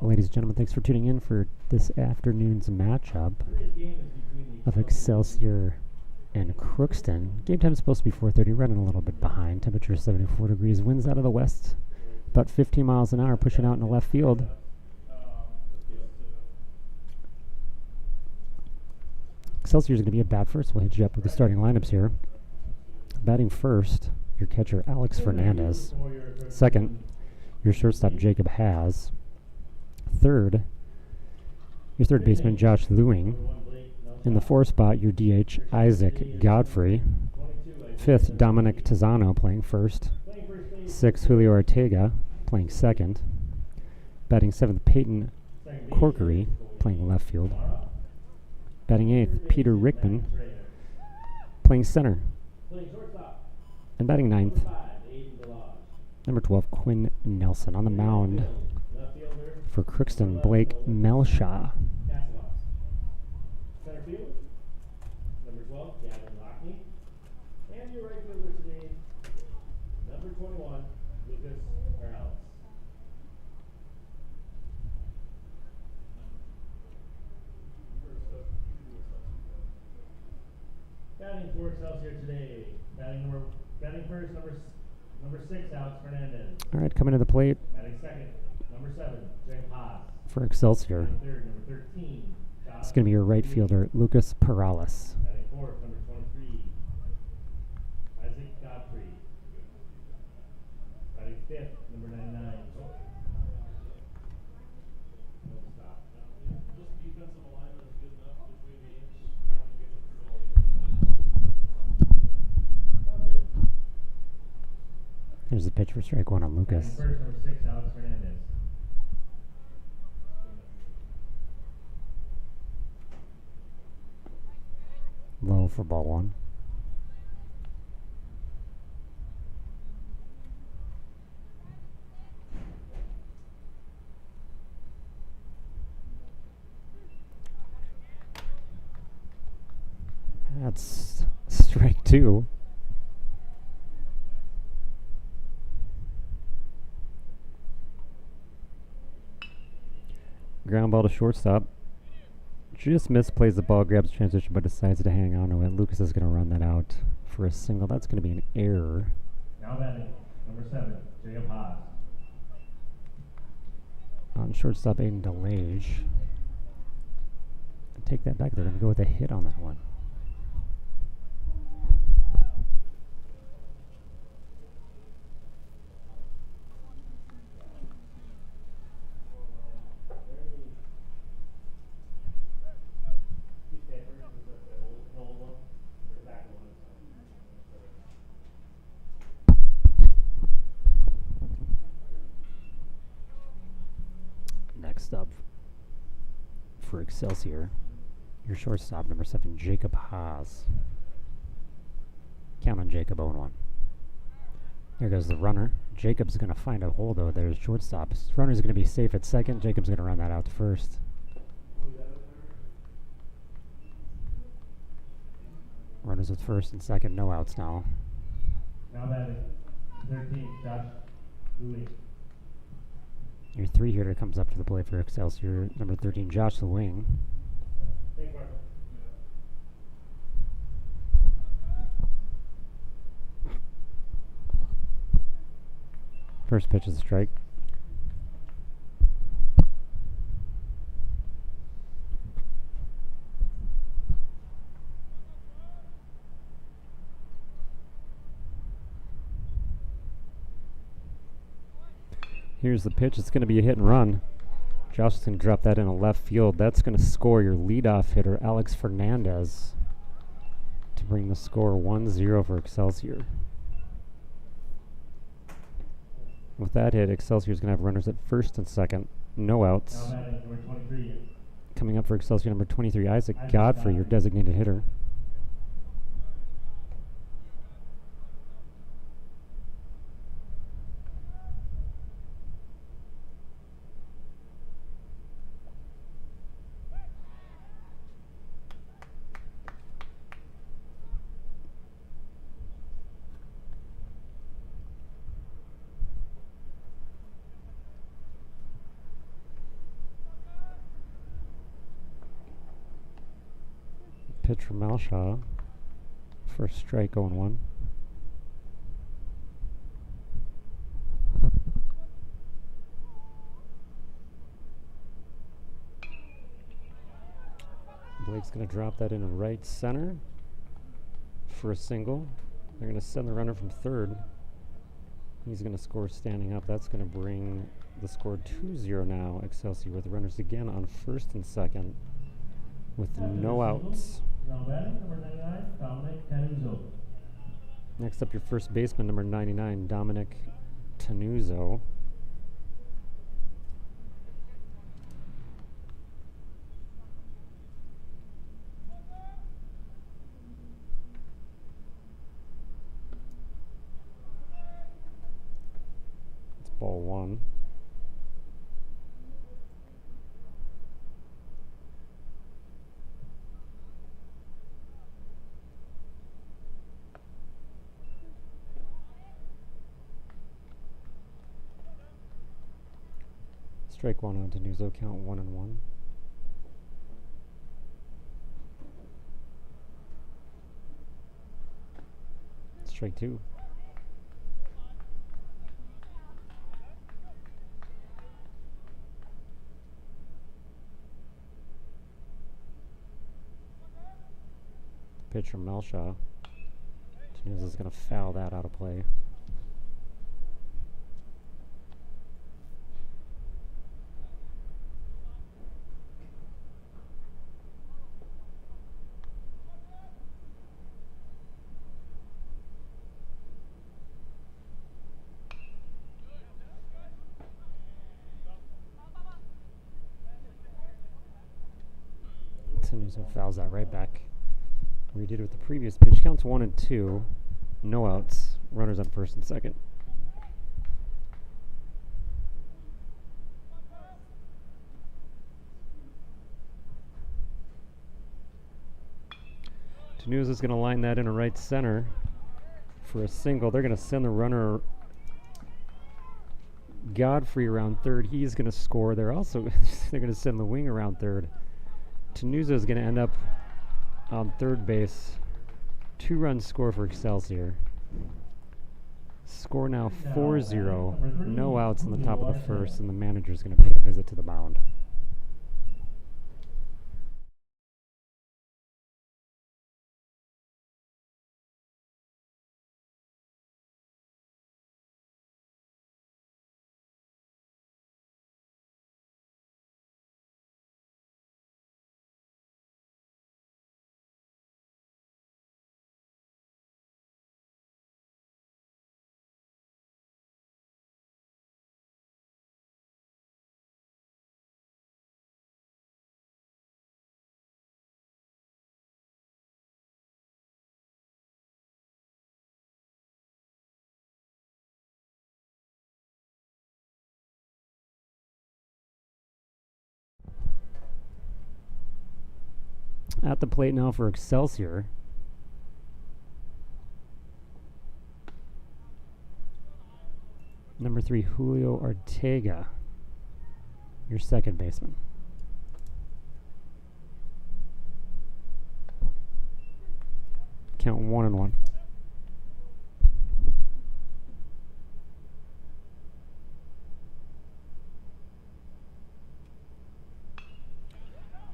Ladies and gentlemen, thanks for tuning in for this afternoon's matchup of Excelsior and Crookston. Game time is supposed to be 4:30, running a little bit behind. Temperature 74 degrees, winds out of the west, about 15 miles an hour, pushing out in the left field. Excelsior is going to be a bat first. We'll hit you up with the starting lineups here. Batting first, your catcher Alex Fernandez. Second, your shortstop Jacob Haas. Third, your third baseman Josh Lewing. In the fourth spot, your DH Isaac Godfrey. Fifth, Dominic Tizano playing first. Sixth, Julio Ortega playing second. Batting seventh, Peyton Corkery playing left field. Batting eighth, Peter Rickman playing center. And batting ninth, number 12, Quinn Nelson. On the mound for Crookston, Blake Melshaw. Center field, number 12, Gavin Lockney. And your right fielder today, number 21, Lucas Morales. Batting for Excelsior today, batting first, number 6, Alex Fernandez. All right, coming to the plate. Batting second, number 7, Jacob Haas. For Excelsior. Batting third, number 13. It's going to be your right fielder, Lucas Perales. Batting fourth, number 23, Isaac Godfrey. Batting fifth, number 99. Here's the pitch for strike one on Lucas. Batting first, number 6, Alex Fernandez. Low for ball one. That's strike two. Ground ball to shortstop. Just misplays the ball, grabs transition, but decides to hang on to it. Lucas is going to run that out for a single. That's going to be an error. Now batting, number 7, Jacob Haas. On shortstop, Aiden DeLage. Take that back. They're going to go with a hit on that one. Next up for Excelsior, your shortstop, number 7, Jacob Haas. Count on Jacob, 0-1. There goes the runner. Jacob's going to find a hole, though. There's shortstop. Runner's going to be safe at second. Jacob's going to run that out to first. Runners at first and second. No outs now. Now batting, 13, Josh Louis. Your 3 hitter comes up to the plate for Excelsior, number 13, Josh Lewing. First pitch is a strike. Here's the pitch. It's going to be a hit and run. Josh is going to drop that in a left field. That's going to score your leadoff hitter, Alex Fernandez, to bring the score 1-0 for Excelsior. With that hit, Excelsior is going to have runners at first and second. No outs. Now batting, number 23. Coming up for Excelsior, number 23, Isaac Godfrey, your designated hitter. Pitch from Malshaw. First strike, 0-1. Blake's going to drop that into right center for a single. They're going to send the runner from third. He's going to score standing up. That's going to bring the score 2-0 now, Excelsior, with runners again on first and second with no outs. Next up, your first baseman, number 99, Dominic Tenuzo. It's ball one. Strike one on Tenuzo, count 1-1. Strike two. Pitch from Malshaw. Tenuzo's going to foul that out of play. Tenuzo fouls that right back. We did it with the previous pitch. Counts 1-2. No outs. Runners on first and second. Tenuzo's going to line that into right center for a single. They're going to send the runner Godfrey around third. He's going to score. They're going to send the wing around third. Tenuzo is going to end up on third base. 2-run score for Excelsior. Score now 4-0. No outs in the top of the first, and the manager is going to pay a visit to the mound. At the plate now for Excelsior. Number 3, Julio Ortega, your second baseman. Count 1-1.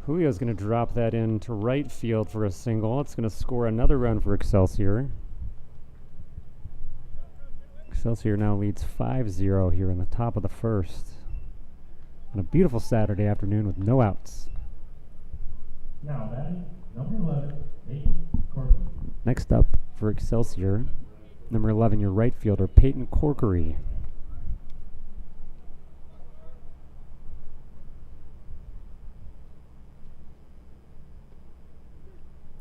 Julio's going to drop that into right field for a single. It's going to score another run for Excelsior. Excelsior now leads 5-0 here in the top of the first on a beautiful Saturday afternoon with no outs. Now batting, number 11, Peyton Corkery. Next up for Excelsior, number 11, your right fielder, Peyton Corkery.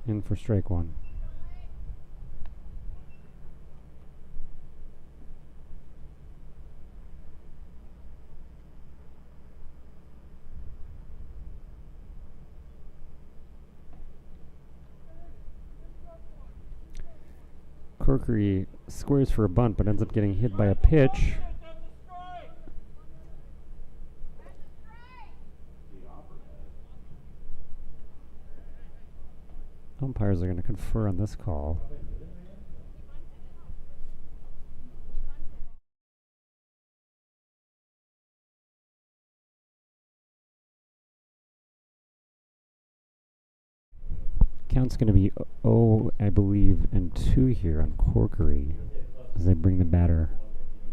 In for strike one. Corkery squares for a bunt but ends up getting hit by a pitch. Umpires are going to confer on this call. Count's going to be 0, I believe, and 2 here on Corkery as they bring the batter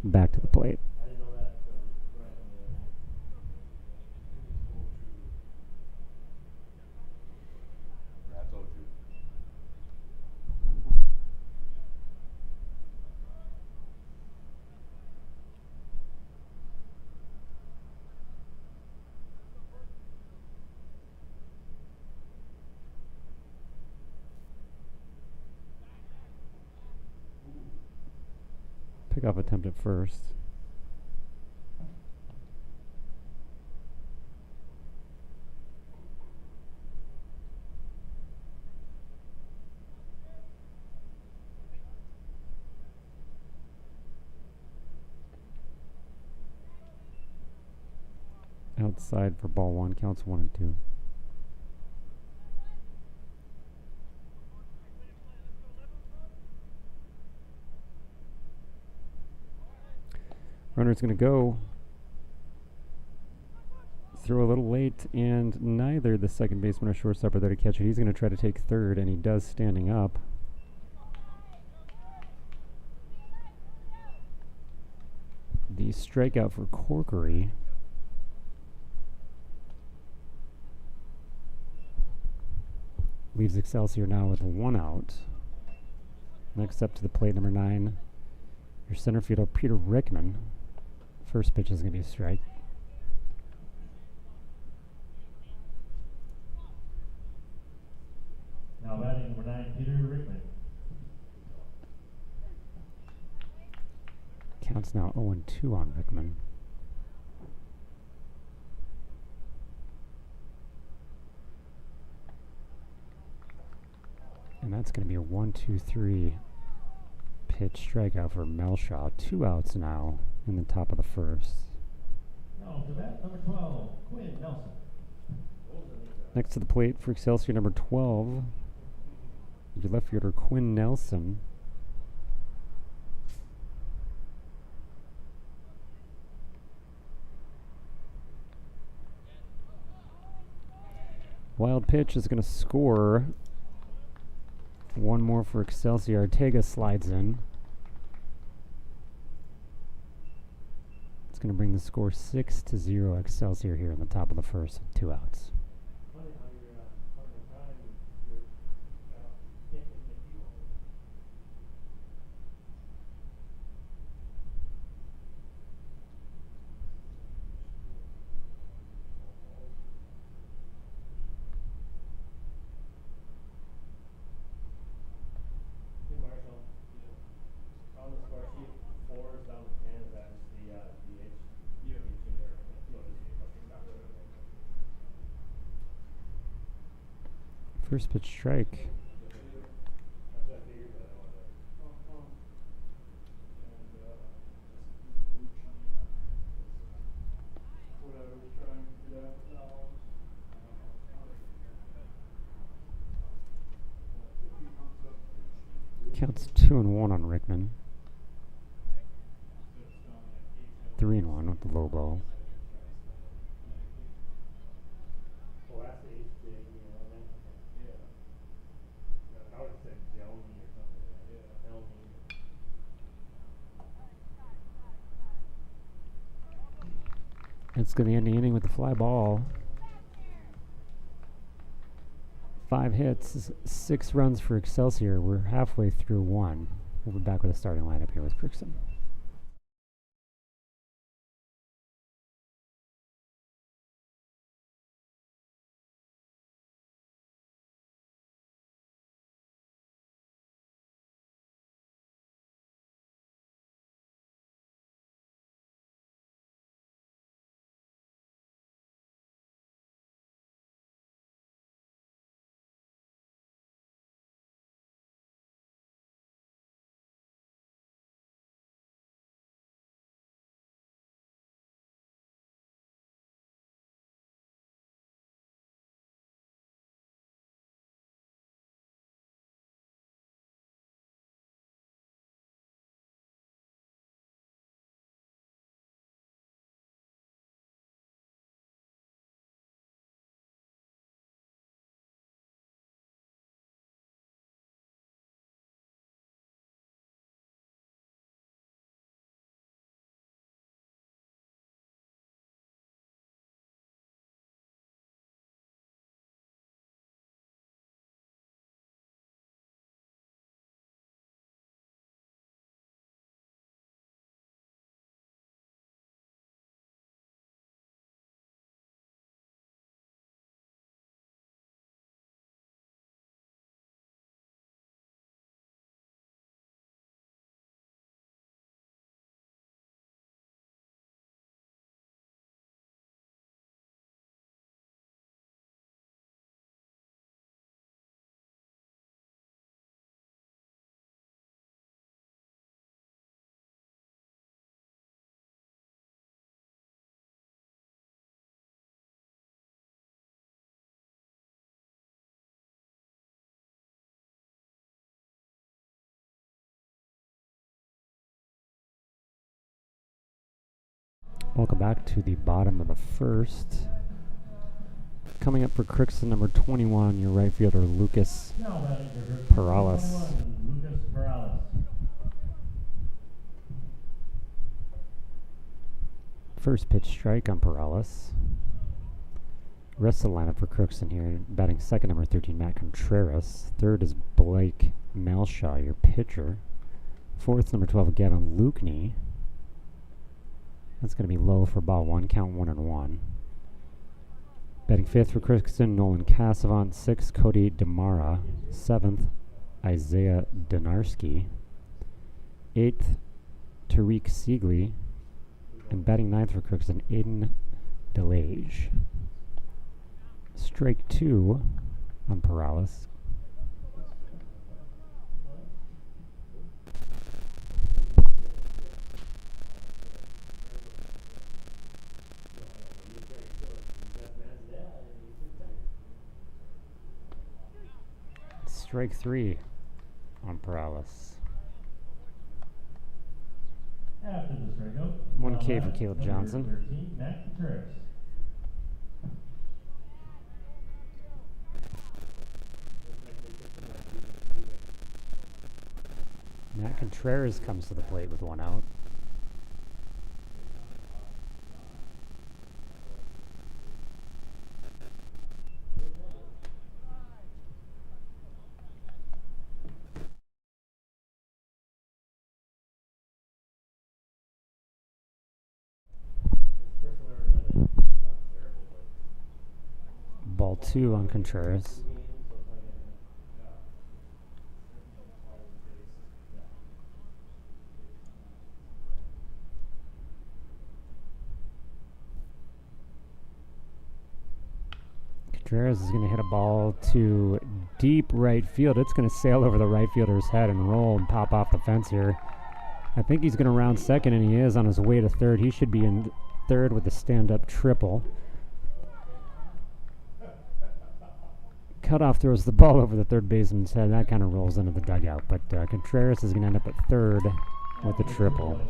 back to the plate. Pickoff attempt at first. Outside for ball 1, counts 1 and 2. Runner's going to go. Throw a little late, and neither the second baseman or shortstop are there to catch it. He's going to try to take third, and he does standing up. The strikeout for Corkery. Leaves Excelsior now with 1 out. Next up to the plate, number 9, your center fielder, Peter Rickman. First pitch is going to be a strike. Now batting number 9, Peter Rickman. Counts now 0 and 2 on Rickman. And that's going to be a 1-2-3 pitch strikeout for Melshaw. 2 outs now in the top of the first. Now to bat number 12, Quinn Nelson. Next to the plate for Excelsior, number 12, your left fielder Quinn Nelson. Wild pitch is going to score. One more for Excelsior. Ortega slides in. It's going to bring the score 6-0 Excelsior here in the top of the first with 2 outs. First pitch strike. Counts 2-1 on Rickman. 3-1 with the low ball. It's going to end the inning with a fly ball. 5 hits, 6 runs for Excelsior. We're halfway through 1. We'll be back with a starting lineup here with Crookston. Welcome back to the bottom of the first. Coming up for Crookston, number 21, your right fielder, Lucas Now batting for Crookston, Perales. 21, Lucas Perales. First pitch strike on Perales. Rest of the lineup for Crookston here. Batting second, number 13, Matt Contreras. Third is Blake Melshaw, your pitcher. Fourth, number 12, Gavin Lukney. That's going to be low for ball one, count 1-1. Batting fifth for Crookston, Nolan Cassavant. Sixth, Cody Demara. Seventh, Isaiah Donarski. Eighth, Tariq Siegley. And batting ninth for Crookston, Aiden DeLage. Strike two on Perales. Strike three on Perales. After the strikeout, 1K for Caleb Johnson. 13, Matt Contreras. Matt Contreras comes to the plate with one out. Ball two on Contreras. Contreras is going to hit a ball to deep right field. It's going to sail over the right fielder's head and roll and pop off the fence here. I think he's going to round second, and he is on his way to third. He should be in third with a stand-up triple. Cutoff throws the ball over the third baseman's head. That kind of rolls into the dugout. But Contreras is going to end up at third with a triple.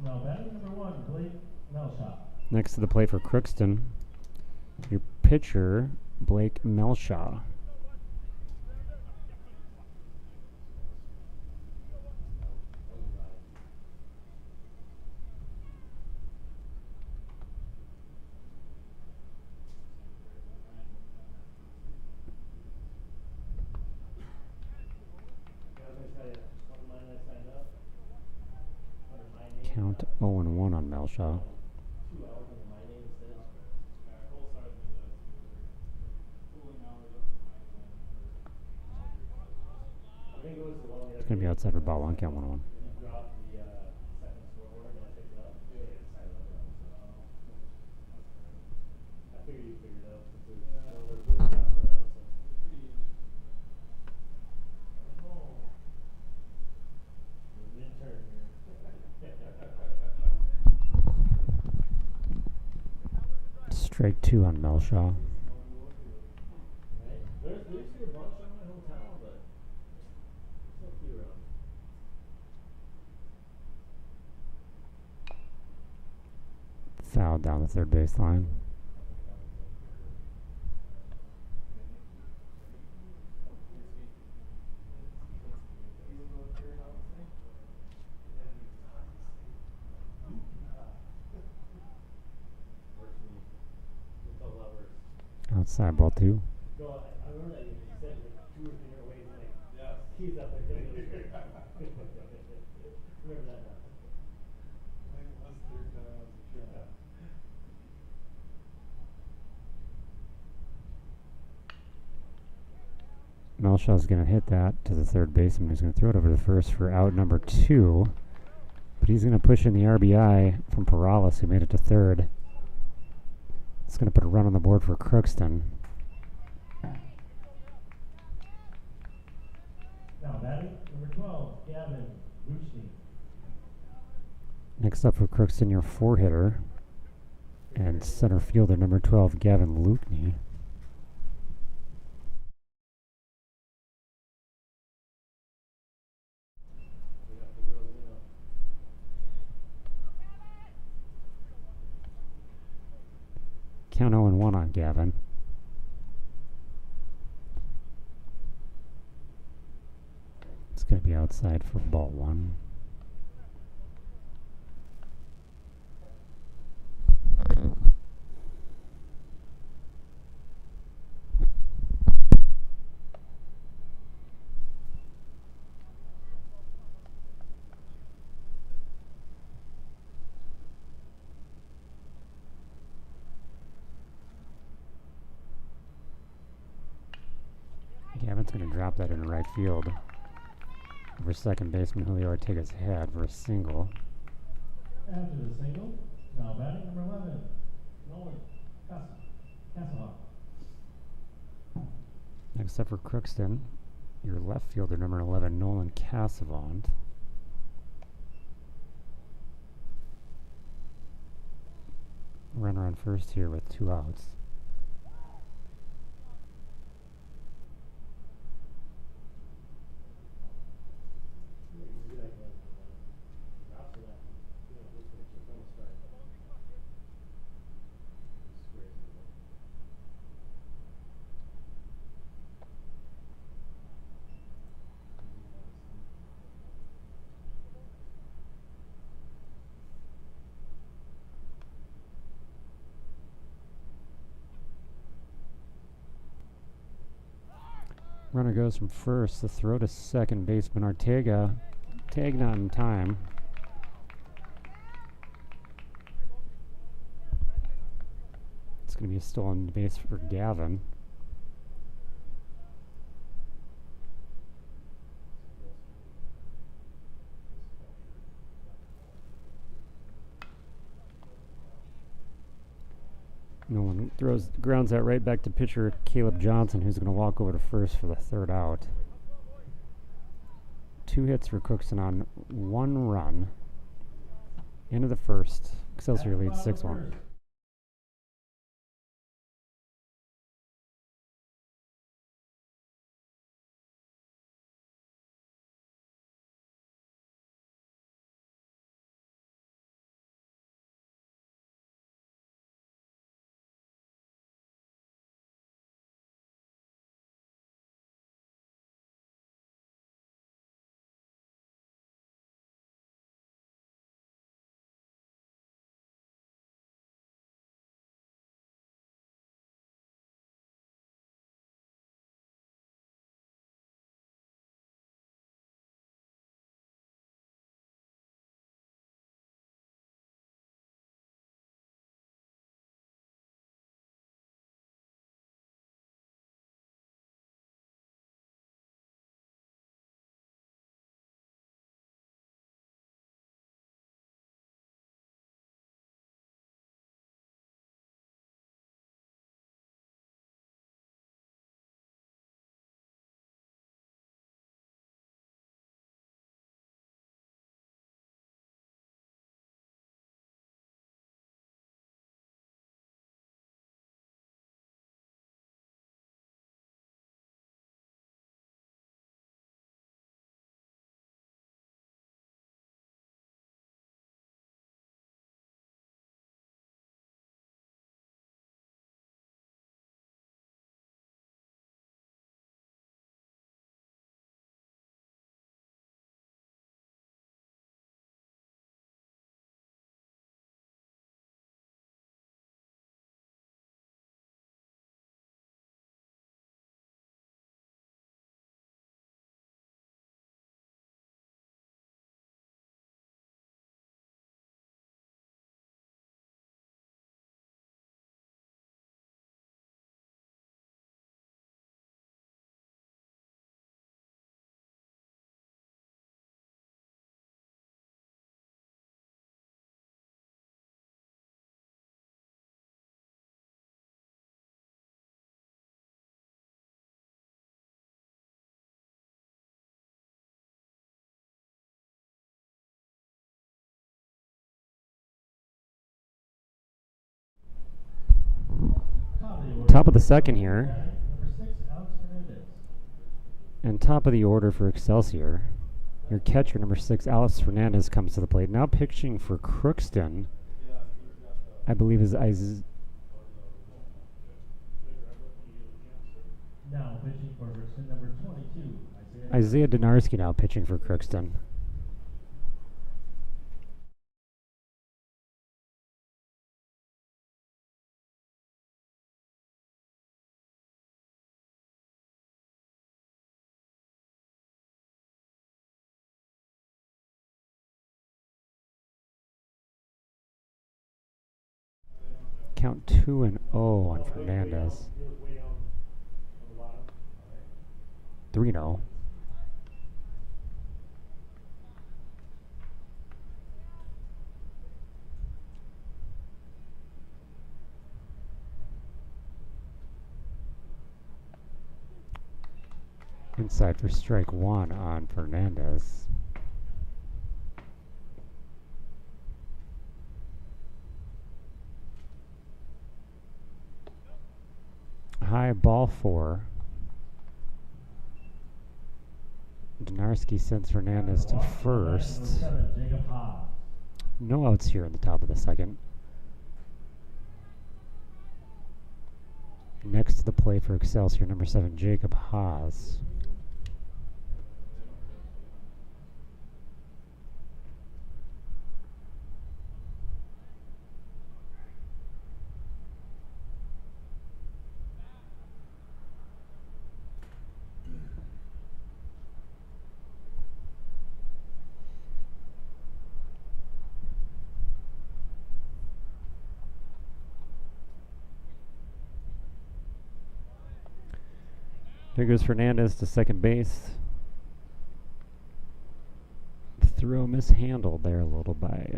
Now batting number one, Blake Melshaw. Next to the plate for Crookston, your pitcher, Blake Melshaw. Count 0-1 on Melshaw. It's going to be outside for ball one, count 1-1. Strike two on Melshaw. Foul down the third baseline. Outside ball two. No, I remember that you said like 2 or 3 different ways, like, yeah, he's up there. Remember that now. I think it was third time I was sure. Melshaw's going to hit that to the third baseman. He's going to throw it over to first for out number 2. But he's going to push in the RBI from Perales, who made it to third. It's going to put a run on the board for Crookston. Now batting number 12, Gavin Lukney. Next up for Crookston, your 4-hitter and center fielder, number 12, Gavin Lukney. Count 0-1 on Gavin. It's going to be outside for ball one. Gavin's going to drop that in right field over second baseman Julio Ortega's head for a single. After the single, now batting number 11, Nolan Castle. Next up for Crookston, your left fielder, number 11, Nolan Cassavant. Runner on first here with 2 outs. Runner goes from first. The throw to second baseman Ortega. Tag not in time. It's going to be a stolen base for Gavin. Nolan grounds that right back to pitcher Caleb Johnson, who's going to walk over to first for the third out. 2 hits for Crookston on 1 run. End of the first. Excelsior leads 6-1. Top of the second here. And top of the order for Excelsior. Your catcher, number 6, Alex Fernandez, comes to the plate. Now pitching for Crookston, I believe, is Now pitching for Crookston, number 22, Isaiah Donarski now pitching for Crookston. Count 2-0 on Fernandez. 3-0. Inside for strike 1 on Fernandez. High ball 4. Donarski sends Fernandez to first. No outs here in the top of the second. Next to the play for Excelsior, number 7, Jacob Haas. There goes Fernandez to second base. The throw mishandled there a little by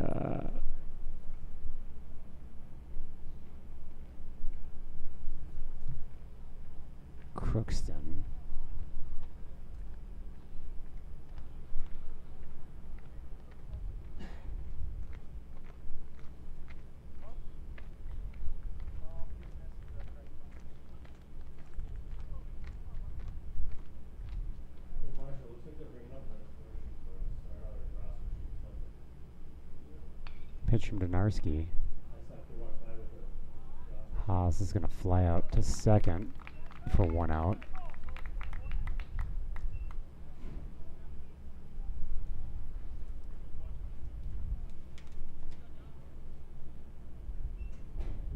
Crookston. Pitch from Donarski. Haas is going to fly out to second for 1 out.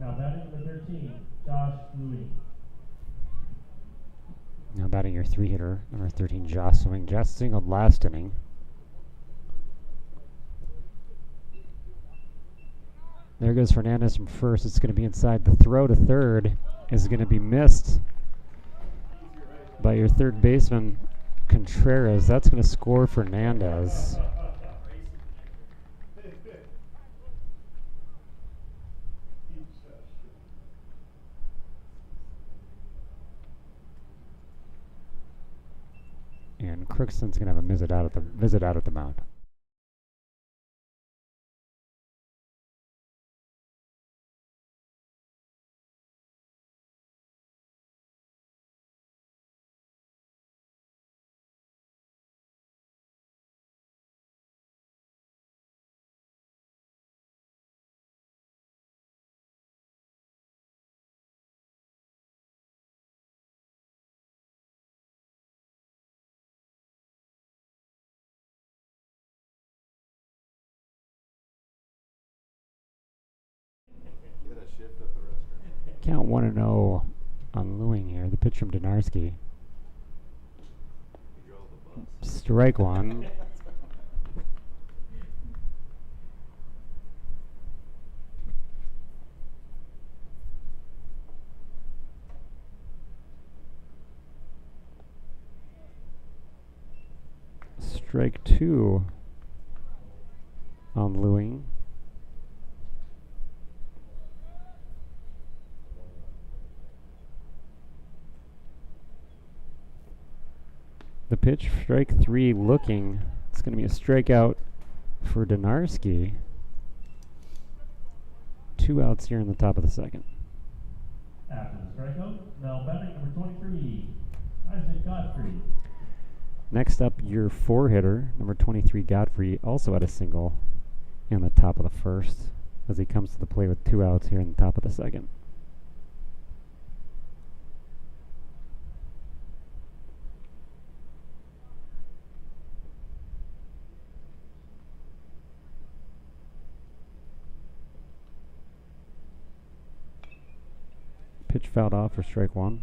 Now batting number 13, Josh Louie. Now batting your 3-hitter, number 13, Josh Swing. Josh singled last inning. There goes Fernandez from first. It's going to be inside. The throw to third is going to be missed by your third baseman, Contreras. That's going to score Fernandez. And Crookston's going to have a visit out at the mound. Count 1-0 on Lewing here. The pitch from Donarski. Strike 1. Strike 2 on Lewing. The pitch, strike 3 looking. It's going to be a strikeout for Donarski. 2 outs here in the top of the second. After the strikeout, now batting number 23, Isaac Godfrey. Next up, your 4-hitter, number 23, Godfrey, also had a single in the top of the first as he comes to the plate with 2 outs here in the top of the second. Pitch fouled off for strike one.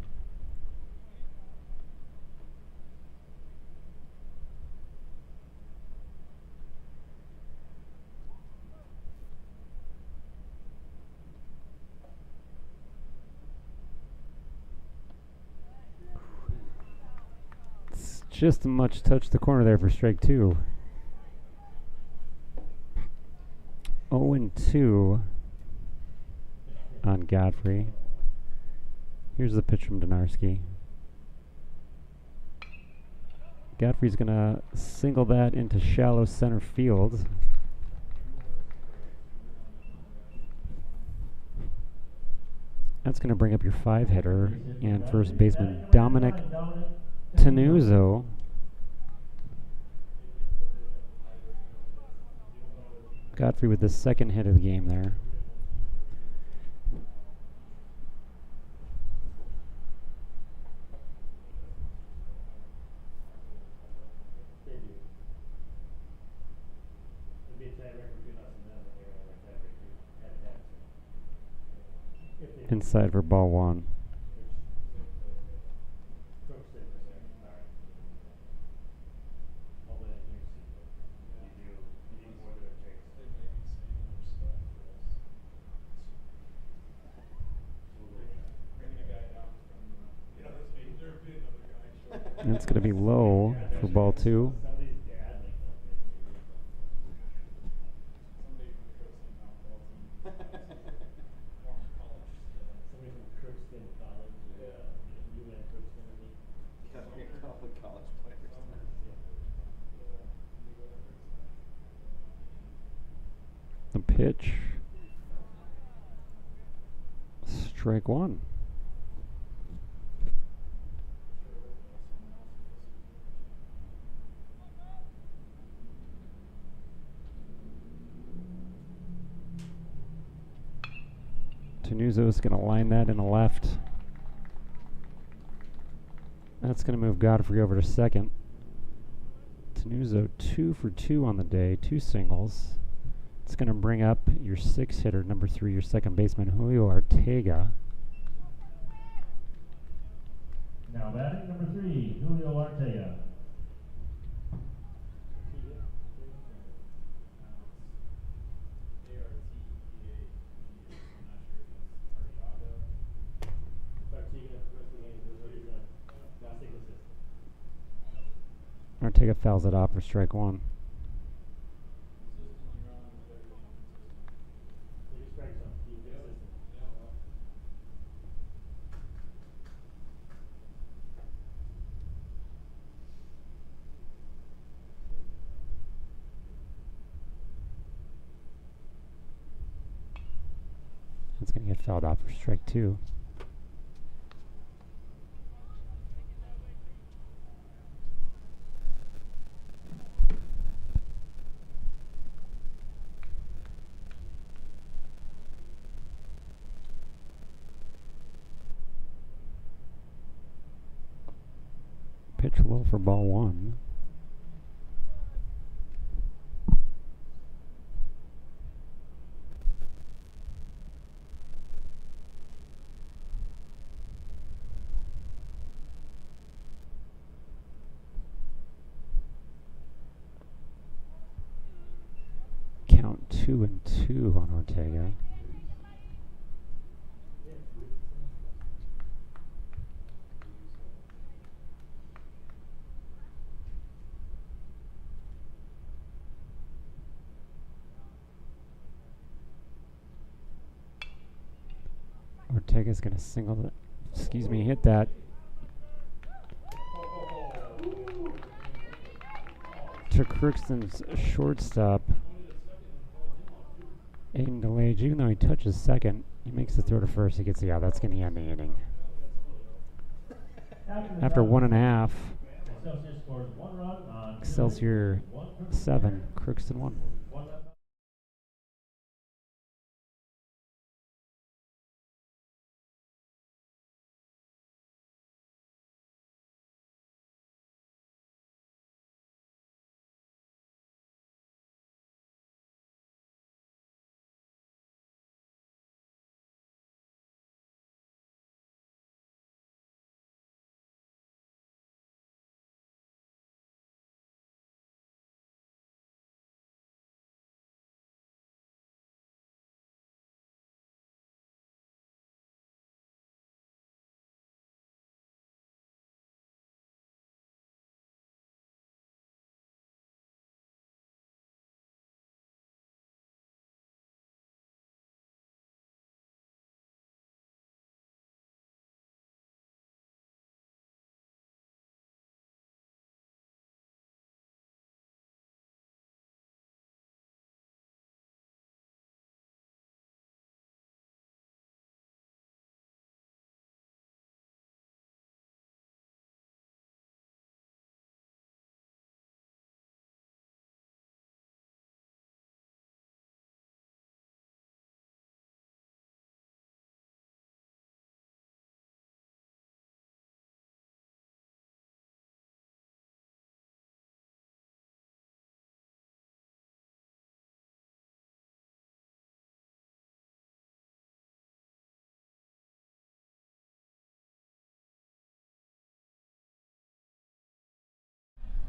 It's just a much touch the corner there for strike two. 0-2 on Godfrey. Here's the pitch from Donarski. Godfrey's going to single that into shallow center field. That's going to bring up your 5-hitter and first baseman Dominic Tenuzo. Godfrey with the second hit of the game there. Inside for ball one. And it's going to be low for ball two. The pitch. Strike one. Tenuzo's going to line that in the left. That's going to move Godfrey over to second. Tenuzo 2 for 2 on the day, 2 singles. It's going to bring up your 6-hitter, number 3, your second baseman, Julio Ortega. Now batting number 3, Julio Ortega. Ortega fouls it off for strike one. It's going to get fouled off for strike two. Pitch low for ball one. Count 2-2 on Ortega. Ortega's going to single that. Excuse me, hit that. To Crookston's shortstop, Aiden DeLage. Even though he touches second, he makes the throw to first. He gets the out. That's going to end the inning. After 1.5, Excelsior 7, Crookston 1.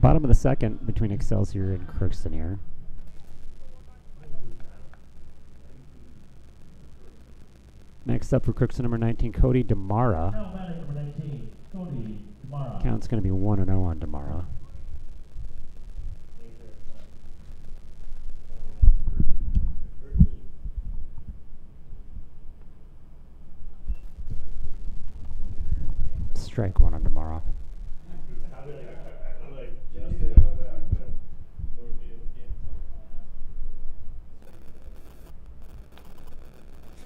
Bottom of the second between Excelsior and Crookston here. Next up for Crookston, number 19, Cody Demara. Now batting number 19, Cody Demara. Count's going to be 1-0 on Demara. Strike one on Demara.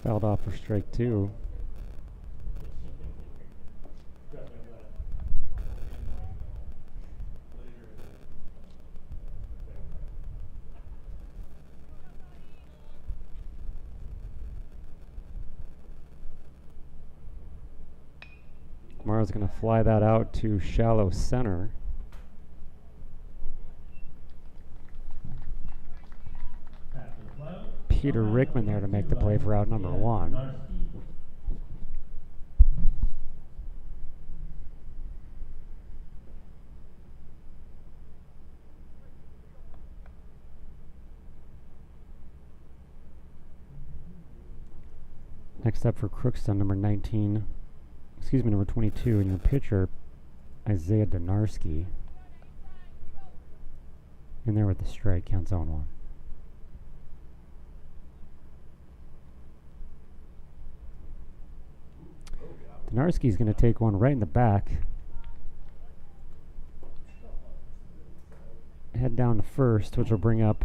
Fouled off for strike two. Demara's going to fly that out to shallow center. Peter Rickman there to make the play for out number one. Next up for Crookston, number 22, and your pitcher, Isaiah Donarski. In there with the strike, counts 0-1. Donarski's going to take one right in the back. Head down to first, which will bring up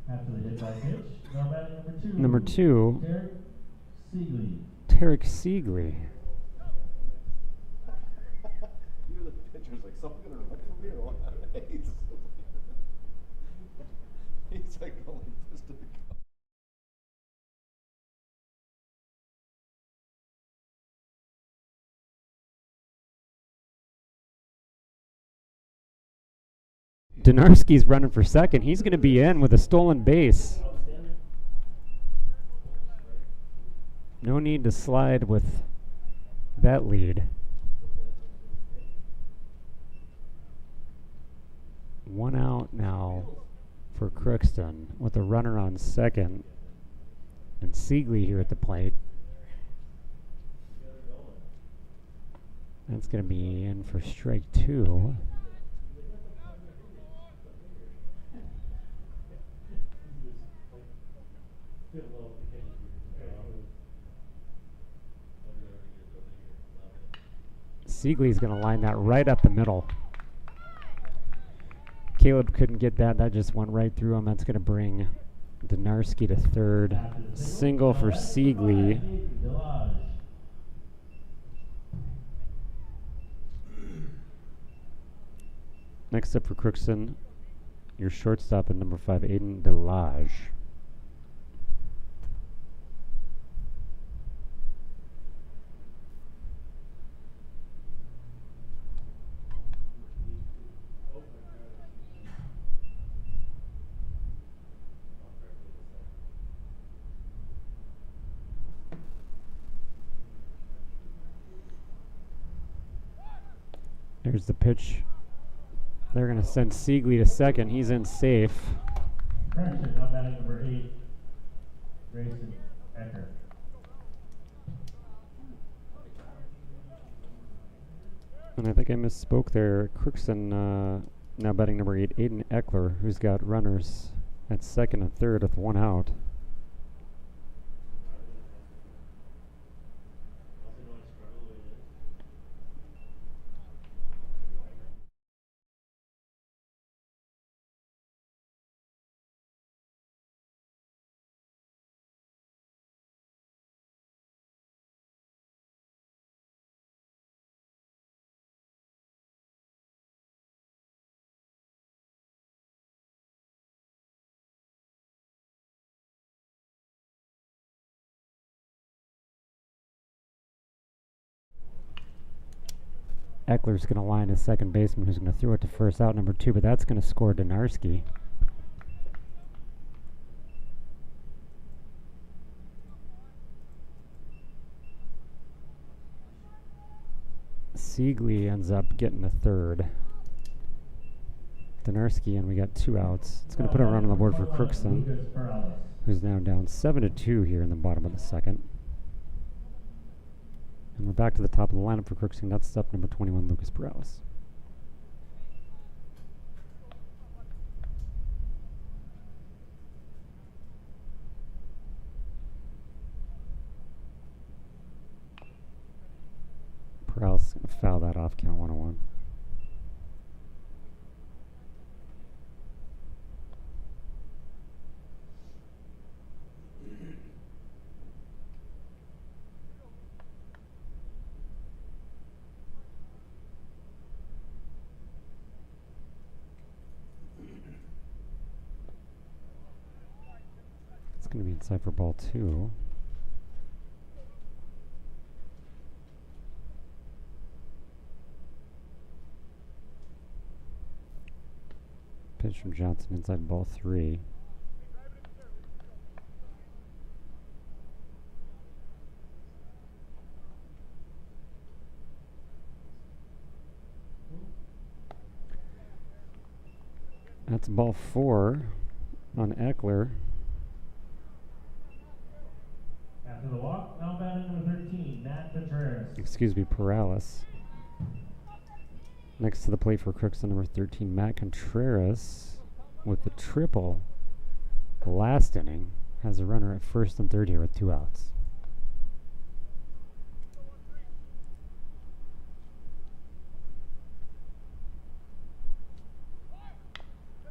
after the hit by pitch. Now batting number two, Tarek Seagley. Tarek Seagley. You're the pitcher's like, someone gonna run from me or what? He's like going like this to the cup. Donarski's running for second. He's going to be in with a stolen base. No need to slide with that lead. One out now for Crookston with a runner on second. And Seagley here at the plate. That's going to be in for strike two. Seagley's going to line that right up the middle. Caleb couldn't get that. That just went right through him. That's going to bring Donarski to third. Single for Seagley. Next up for Crookston, your shortstop at number 5, Aiden Delage. There's the pitch. They're going to send Seagley to second. He's in safe. Correction, now batting number 8, Grayson Ecker. And I think I misspoke there. Crookston now batting number 8, Aiden Eckler, who's got runners at second and third with one out. Eckler's going to line his second baseman, who's going to throw it to first, out number 2, but that's going to score Donarski. Seagley ends up getting a third. Donarski, and we got 2 outs. It's going to put a run on the board for Crookston, Lucas Perales. who's now down 7-2 here in the bottom of the second. And we're back to the top of the lineup for Crookston. That's up number 21, Lucas Perales. Perales is going to foul that off, count 1-1. It's going to be inside for ball 2. Pitch from Johnson inside ball 3. That's ball 4 on Eckler. After the walk, now batting number 13, Matt Contreras. Excuse me, Perales. Next to the plate for Crookston, number 13, Matt Contreras, with the triple last inning, has a runner at first and third here with 2 outs.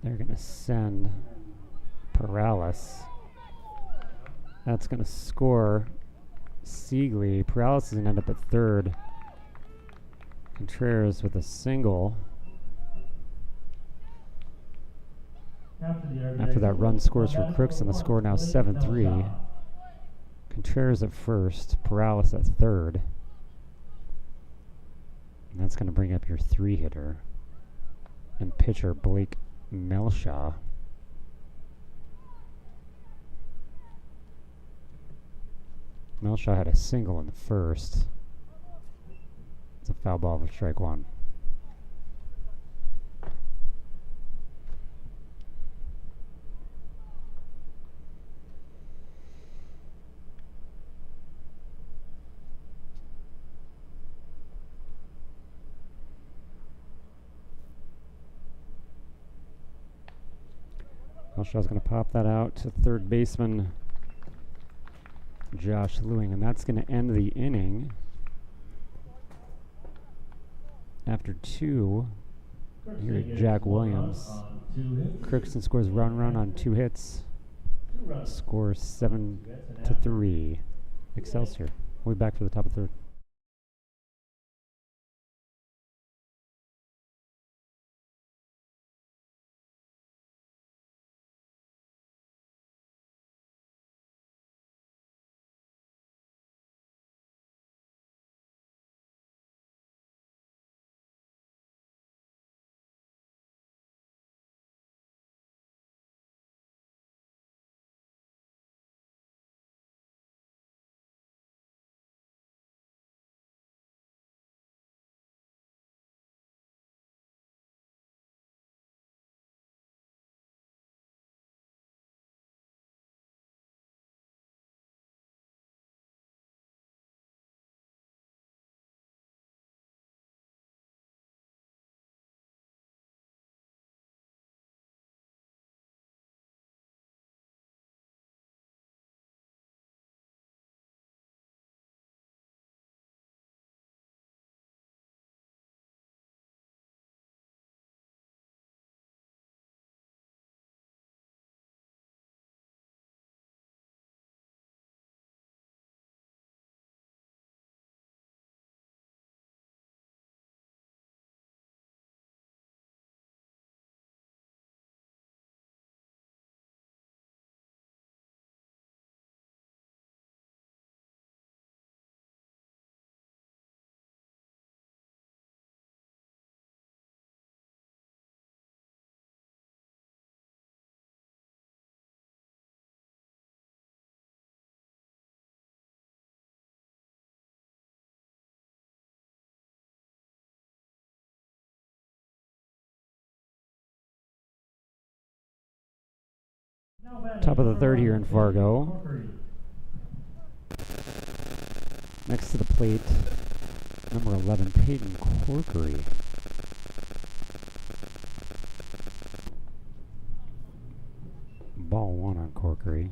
They're going to send Perales. That's going to score Siegley. Perales is going to end up at third. Contreras with a single. After that run scores for Crookston, the score now 7-3. Contreras at first, Perales at third. And that's going to bring up your 3-hitter and pitcher Blake Melshaw. Melshaw had a single in the first. It's a foul ball for strike 1. Melshaw's going to pop that out to third baseman Josh Lewing, and that's going to end the inning. After 2, here at Jack Williams. Crookston scores run on 2 hits. Scores 7-3. Excelsior. We'll be back for the top of third. Top of the third here in Fargo. Next to the plate, number 11, Peyton Corkery. Ball one on Corkery.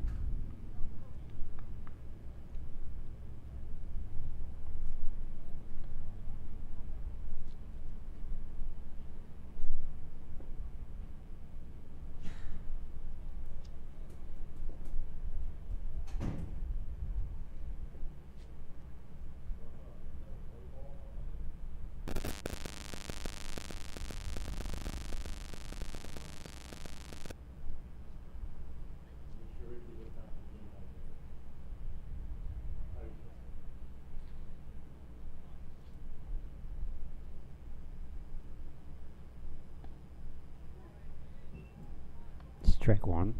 Strike one.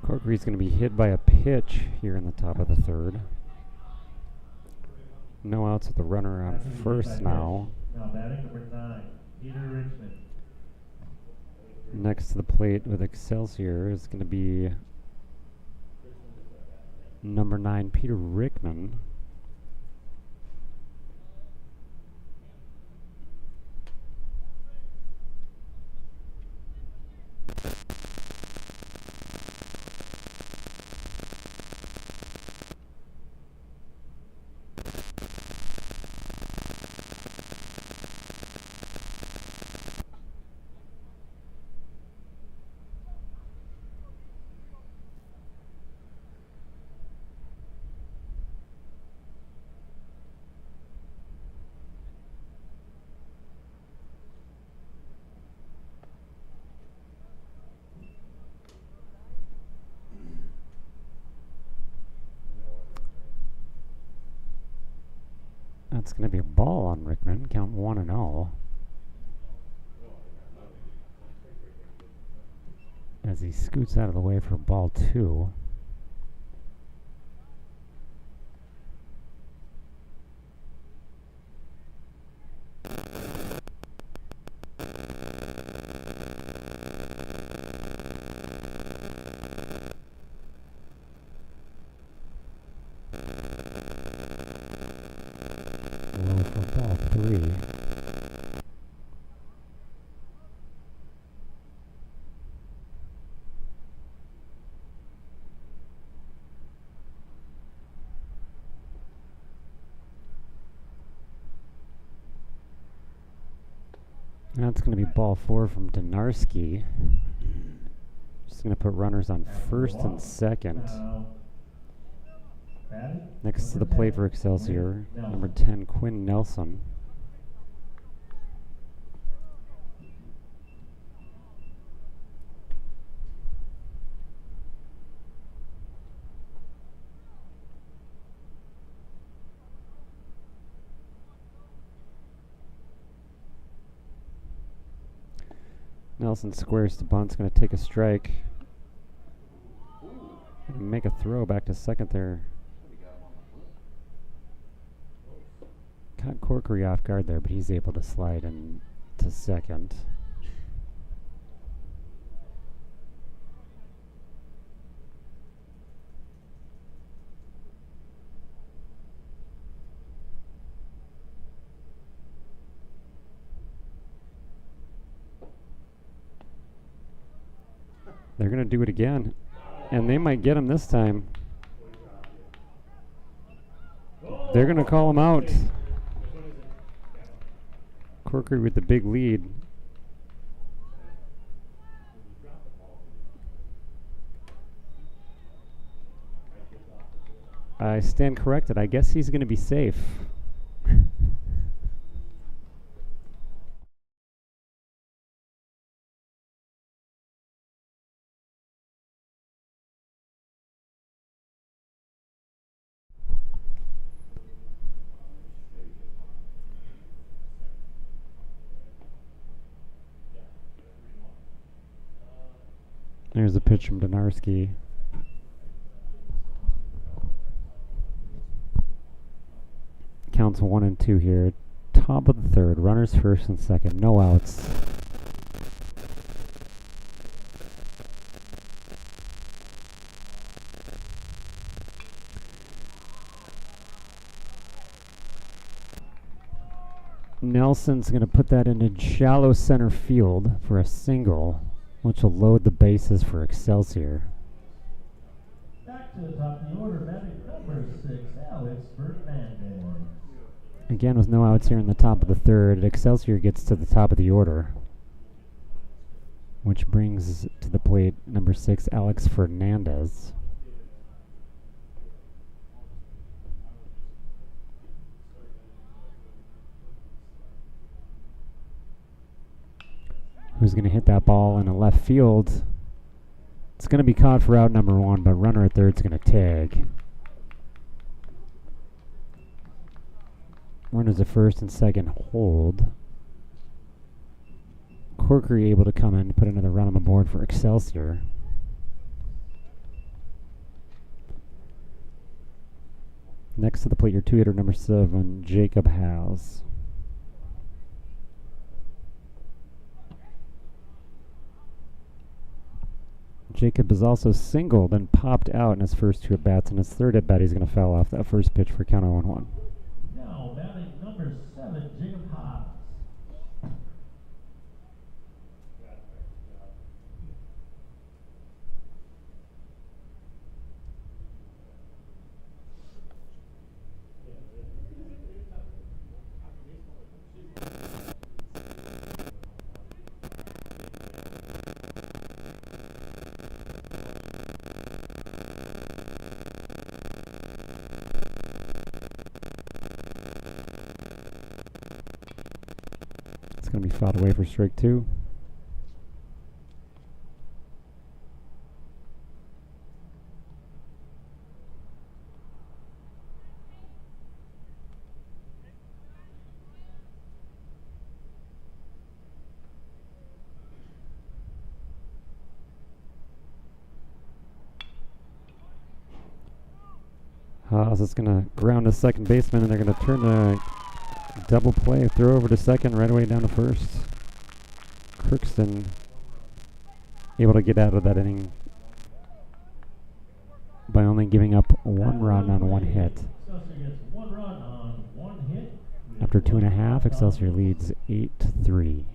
Corkery's going to be hit by a pitch here in the top of the third. No outs with the runner on first now. Now batting number 9, Peter Richmond. Next to the plate with Excelsior is going to be number 9, Peter Rickman. That's going to be a ball on Rickman. Count 1-0. As he scoots out of the way for ball 2. Low for ball 3. That's going to be ball 4 from Donarski. Just going to put runners on first and second. Next to the plate for Excelsior, number 10, Quinn Nelson. Nelson squares to bunt's going to take a strike. Gonna make a throw back to second there. Caught Corkery off guard there, but he's able to slide in to second. They're going to do it again, and they might get him this time. They're going to call him out. Corkery with the big lead. I stand corrected. I guess he's going to be safe. There's a pitch from Donarski. counts 1 and 2 here. Top of the third, runners first and second, no outs. Nelson's going to put that into shallow center field for a single, which will load the bases for Excelsior. Back to the top of the order, batting number 6, Alex Fernandez. Again, with no outs here in the top of the third, Excelsior gets to the top of the order, which brings to the plate number 6, Alex Fernandez. Who's going to hit that ball in a left field? It's going to be caught for out number 1, but runner at third's going to tag. Runners at first and second hold. Corkery able to come in and put another run on the board for Excelsior. Next to the plate, your 2-hitter number 7, Jacob Haas. Jacob is also singled and popped out in his first 2 at-bats. In his third at-bat, he's going to foul off that first pitch for count 0-1. Now batting number 7, Jacob Haas. It's going to be fouled away for strike 2. Haas is going to ground to second baseman, and they're going to turn the double play, throw over to second, right away down to first. Crookston able to get out of that inning by only giving up 1 run on 1 hit. Excelsior gets 1 run on 1 hit. After 2.5, Excelsior leads 8-3.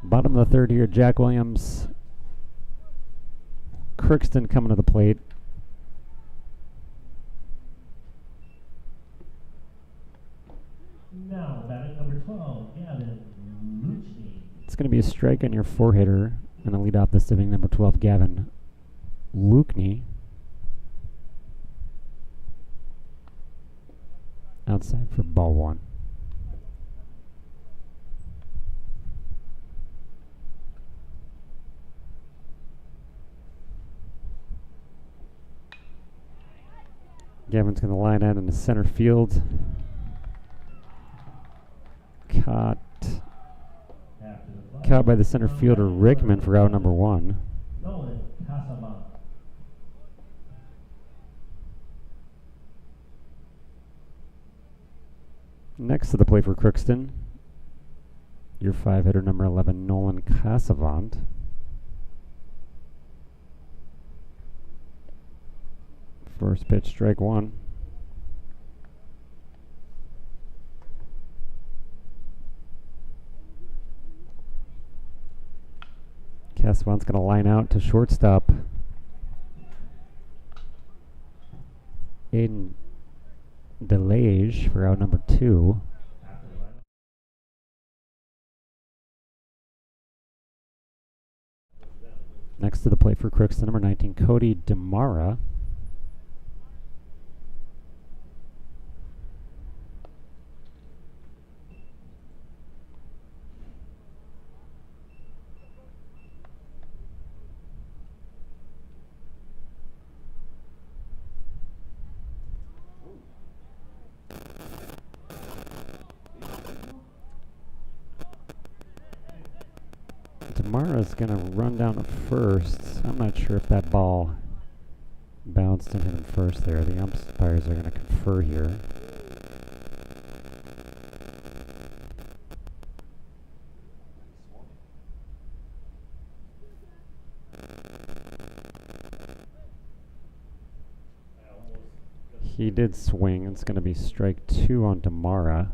Bottom of the third here, Jack Williams. Crookston coming to the plate. Now batting number 12, Gavin Lucci. It's going to be a strike on your 4-hitter. And a lead off this inning, number 12, Gavin Lukney. Outside for ball one. Gavin's going to line out in the center field. Caught by the center fielder Rickman for out number one. Next to the plate for Crookston, your 5-hitter number 11, Nolan Casavant. First pitch, strike one. Casavant's going to line out to shortstop. Aiden DeLage for out number two. Next to the plate for Crookston, number 19, Cody Demara. Demara's going to run down to first. I'm not sure if that ball bounced and hit him first there. The umpires are going to confer here. He did swing. It's going to be strike two on Demara.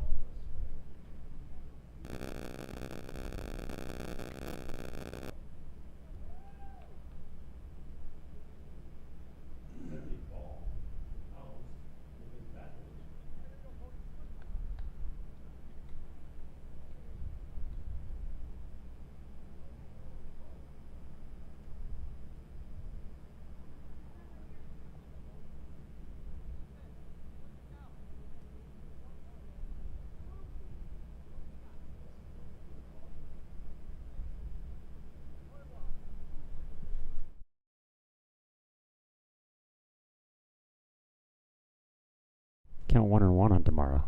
Count 1-1 on Demara.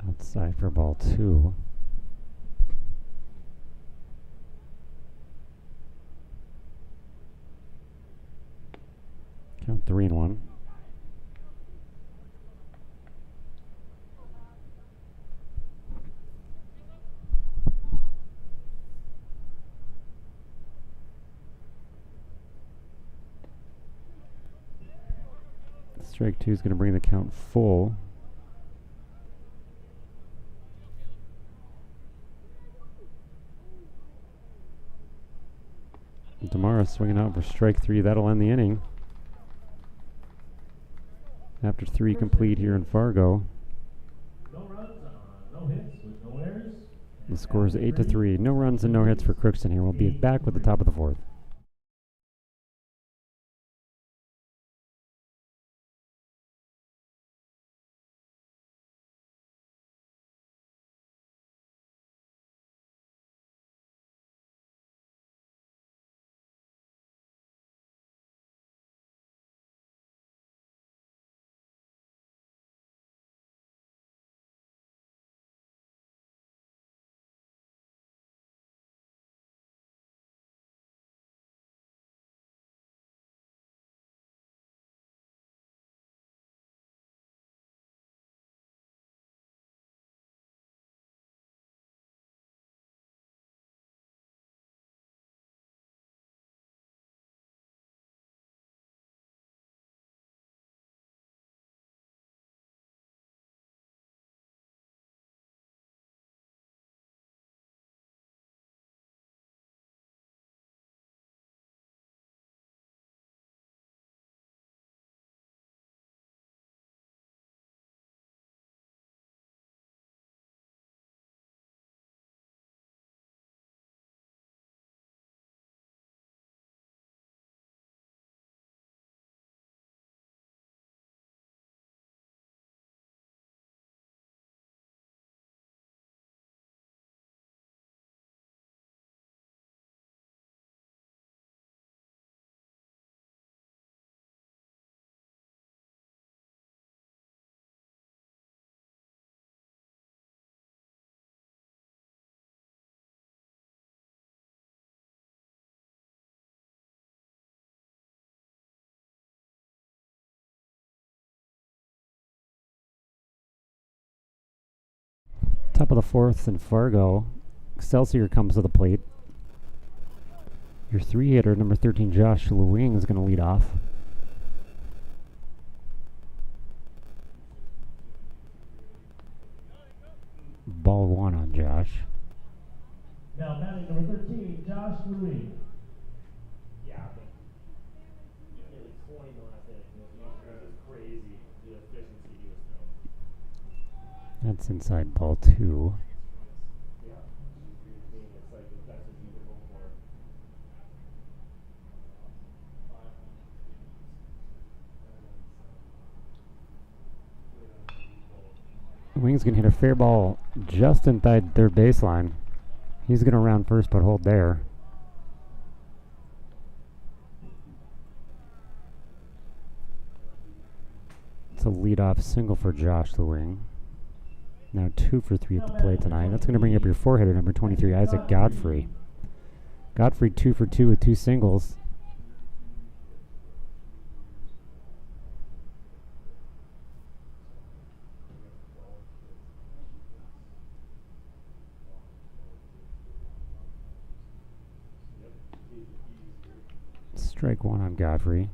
Outside for ball two. Count 3-1. Strike two is going to bring the count full. Demara swinging out for strike three. That'll end the inning. After three complete here in Fargo. No runs, no hits with no errors. The score is 8-3. No runs and no hits for Crookston here. We'll be back with the top of the fourth. Top of the fourth in Fargo. Excelsior comes to the plate. Your 3-hitter, number 13, Josh Lewing, is going to lead off. Ball 1 on Josh. Now batting number 13, Josh Louis. Yeah, I think nearly 20 in the last inning. It was crazy, the efficiency he was throwing. That's inside ball 2. Yeah. I mean, it's like the best as you can hope for. Wing's going to hit a fair ball just inside third baseline. He's going to round first but hold there. It's a leadoff single for Josh Lewing. Now 2 for 3 at the plate tonight. That's going to bring up your 4-hitter, number 23, Isaac Godfrey. Godfrey 2 for 2 with 2 singles. Strike 1 on Godfrey.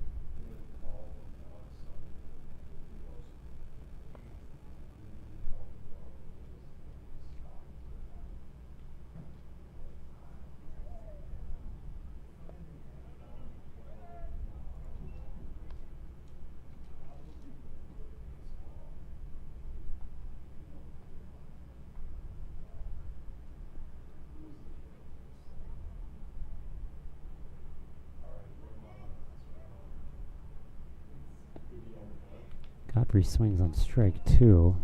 Godfrey swings on strike 2.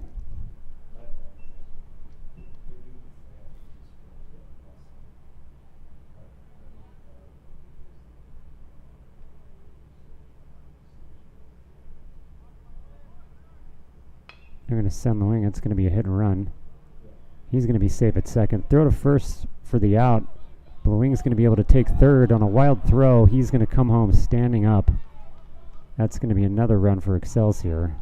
They're going to send Lewing. It's going to be a hit and run. He's going to be safe at second. Throw to first for the out. Lewing's going to be able to take third on a wild throw. He's going to come home standing up. That's going to be another run for Excelsior.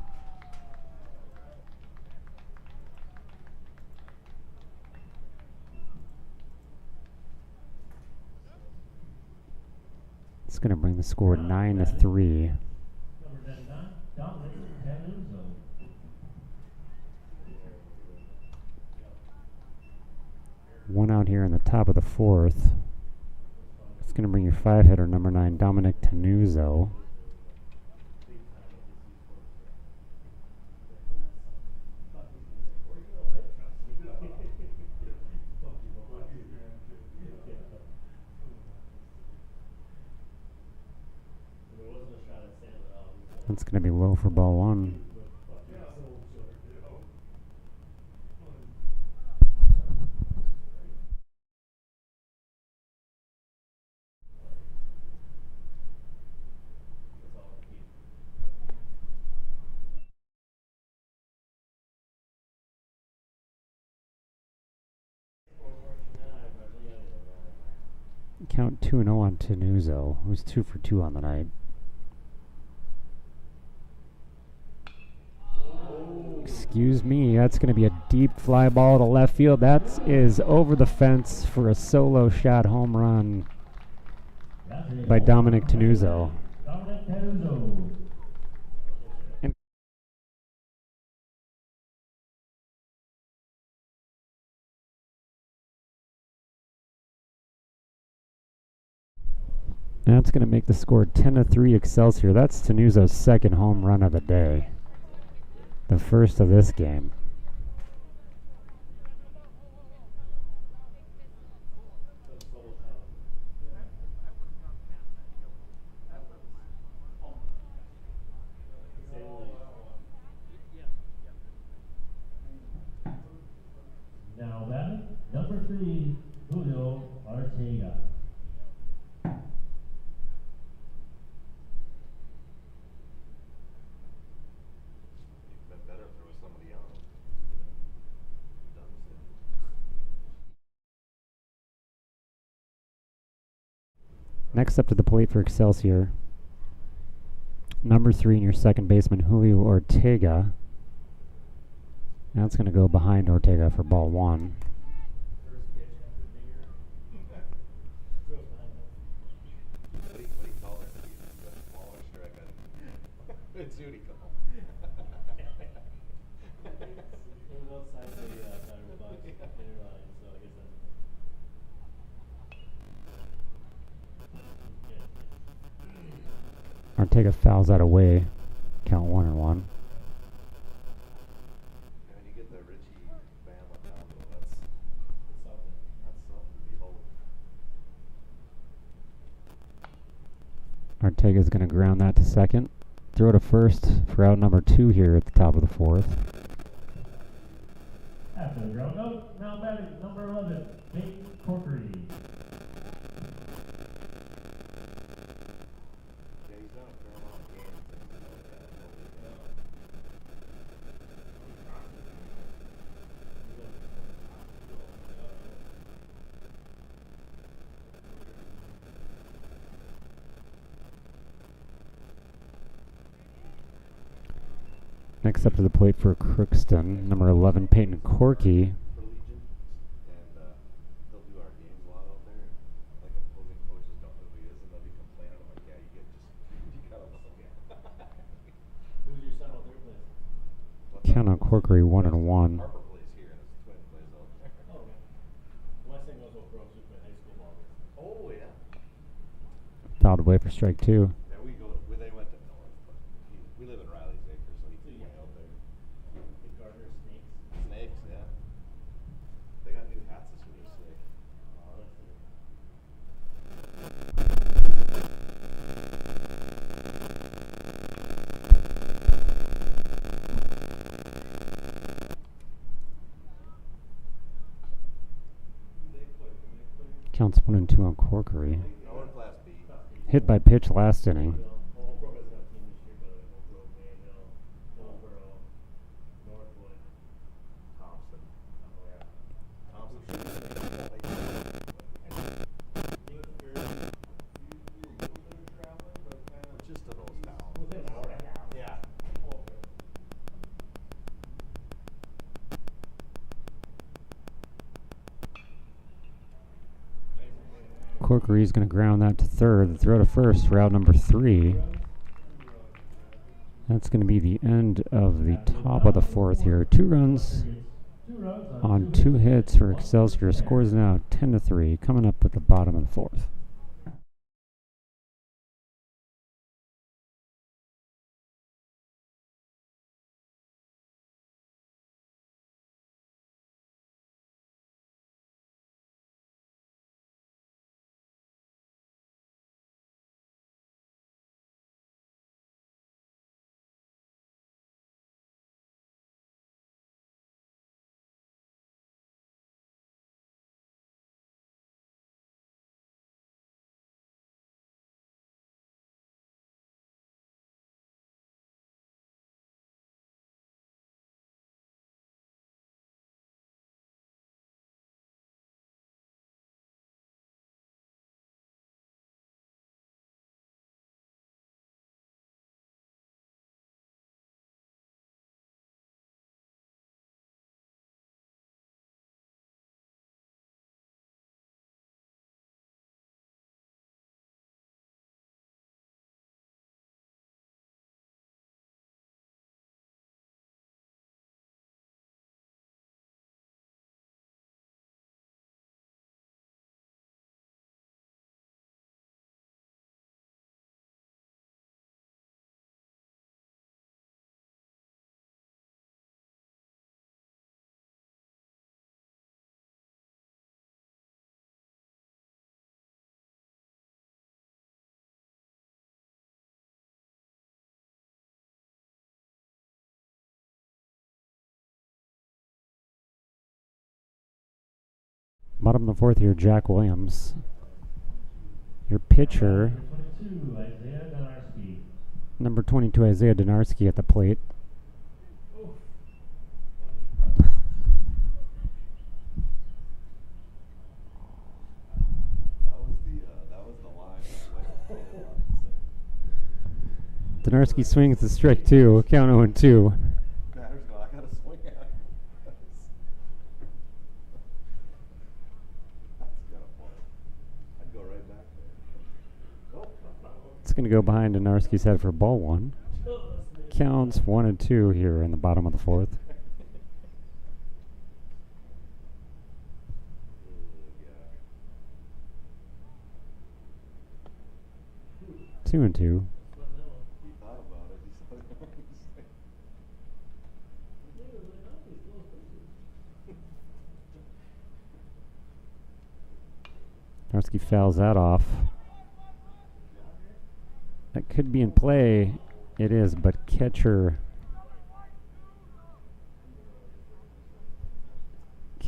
It's going to bring the score 9-3. One out here in the top of the fourth. It's going to bring your 5-hitter, number 9, Dominic Tenuzzo. That's going to be low for ball 1. Count 2-0 on Tenuzzo, who's 2 for 2 on the night. Excuse me, that's going to be a deep fly ball to left field. That is over the fence for a solo shot home run by Dominic Tenuzzo. That's going to make the score 10-3 Excelsior. That's Tenuzzo's second home run of the day. The first of this game. Now batting, number 3, Julio Ortega. Next up to the plate for Excelsior, number 3 in your second baseman, Julio Ortega. That's going to go behind Ortega for ball one. First pitch after Dinger. Throws behind him. What do you call it? The smaller strike. It's Zuni call. It was outside the batter's box, inner line, so I guess that's. Ortega fouls that away. Count 1-1. And when you get the Richie Bama combo, that's something. That's something to behold. Ortega's going to ground that to second. Throw to first for out number 2 here at the top of the fourth. After the ground out, now batting number 11, Nate Corkery. Yeah, he's done a fair amount of games. Next up to the plate for Crookston, number 11, Peyton Corky. For Legion, and they'll do our games a lot out there. Like opposing coaches don't know who he is, and they'll be complaining. I'm like, yeah, you gotta listen. Who's your son out there plays? Count on Corkery 1-1. Harper plays here, and his twin plays out there. Oh, okay. My son goes over to play high school ball. Oh yeah. Fouled away for strike 2. Yeah, they went to North, but we live in Riley's Acres, so he can play out there. The Gardner Snakes. Snakes, yeah. They got new hats this week, sick. Oh, that's it. Counts 1-2 on Corkery. No in Class B. Hit by pitch last inning. Holbrook has got a team this year, but Holbrook, Mayville, Hillsborough, Northwood, Thompson. Oh, yeah. Thompson. Just to those towns. Within an hour and a half. Yeah. Corkery's going to ground that to third. The throw to first for out number 3. That's going to be the end of the top of the fourth here. 2 runs on 2 hits for Excelsior. Scores now 10-3. Coming up at the bottom of the fourth. Bottom of the fourth here, Jack Williams. Your pitcher, number 22, Isaiah Donarski at the plate. That was the line. Donarski swings to strike 2. Count 0-2. Batter's going, I gotta swing at it. going to go behind Donarski's head for ball one. Counts 1 and 2 here in the bottom of the fourth. Yeah. 2 and 2. He thought about it. He saw the Donarski fouls that off. That could be in play. It is, but catcher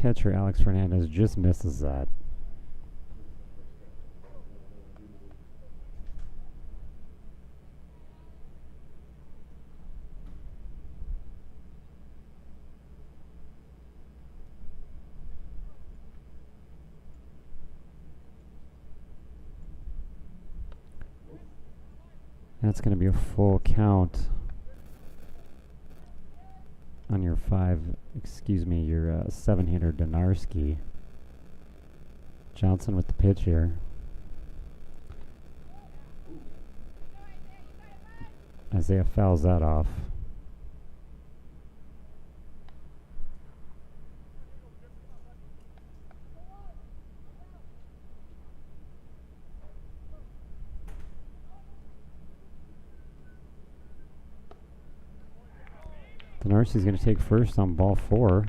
Alex Fernandez just misses that. That's going to be a full count on your your 7-hitter Donarski. Johnson with the pitch here. Isaiah fouls that off. Donarski's going to take first on ball 4.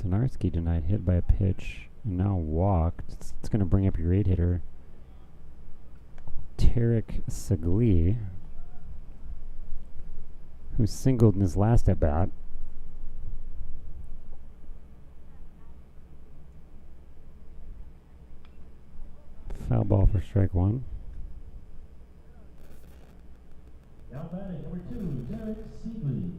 Donarski tonight hit by a pitch and now walked. It's going to bring up your 8-hitter, Tarek Sagli, who singled in his last at bat. Foul ball for strike 1. Now batting number 2, Derek Seagley.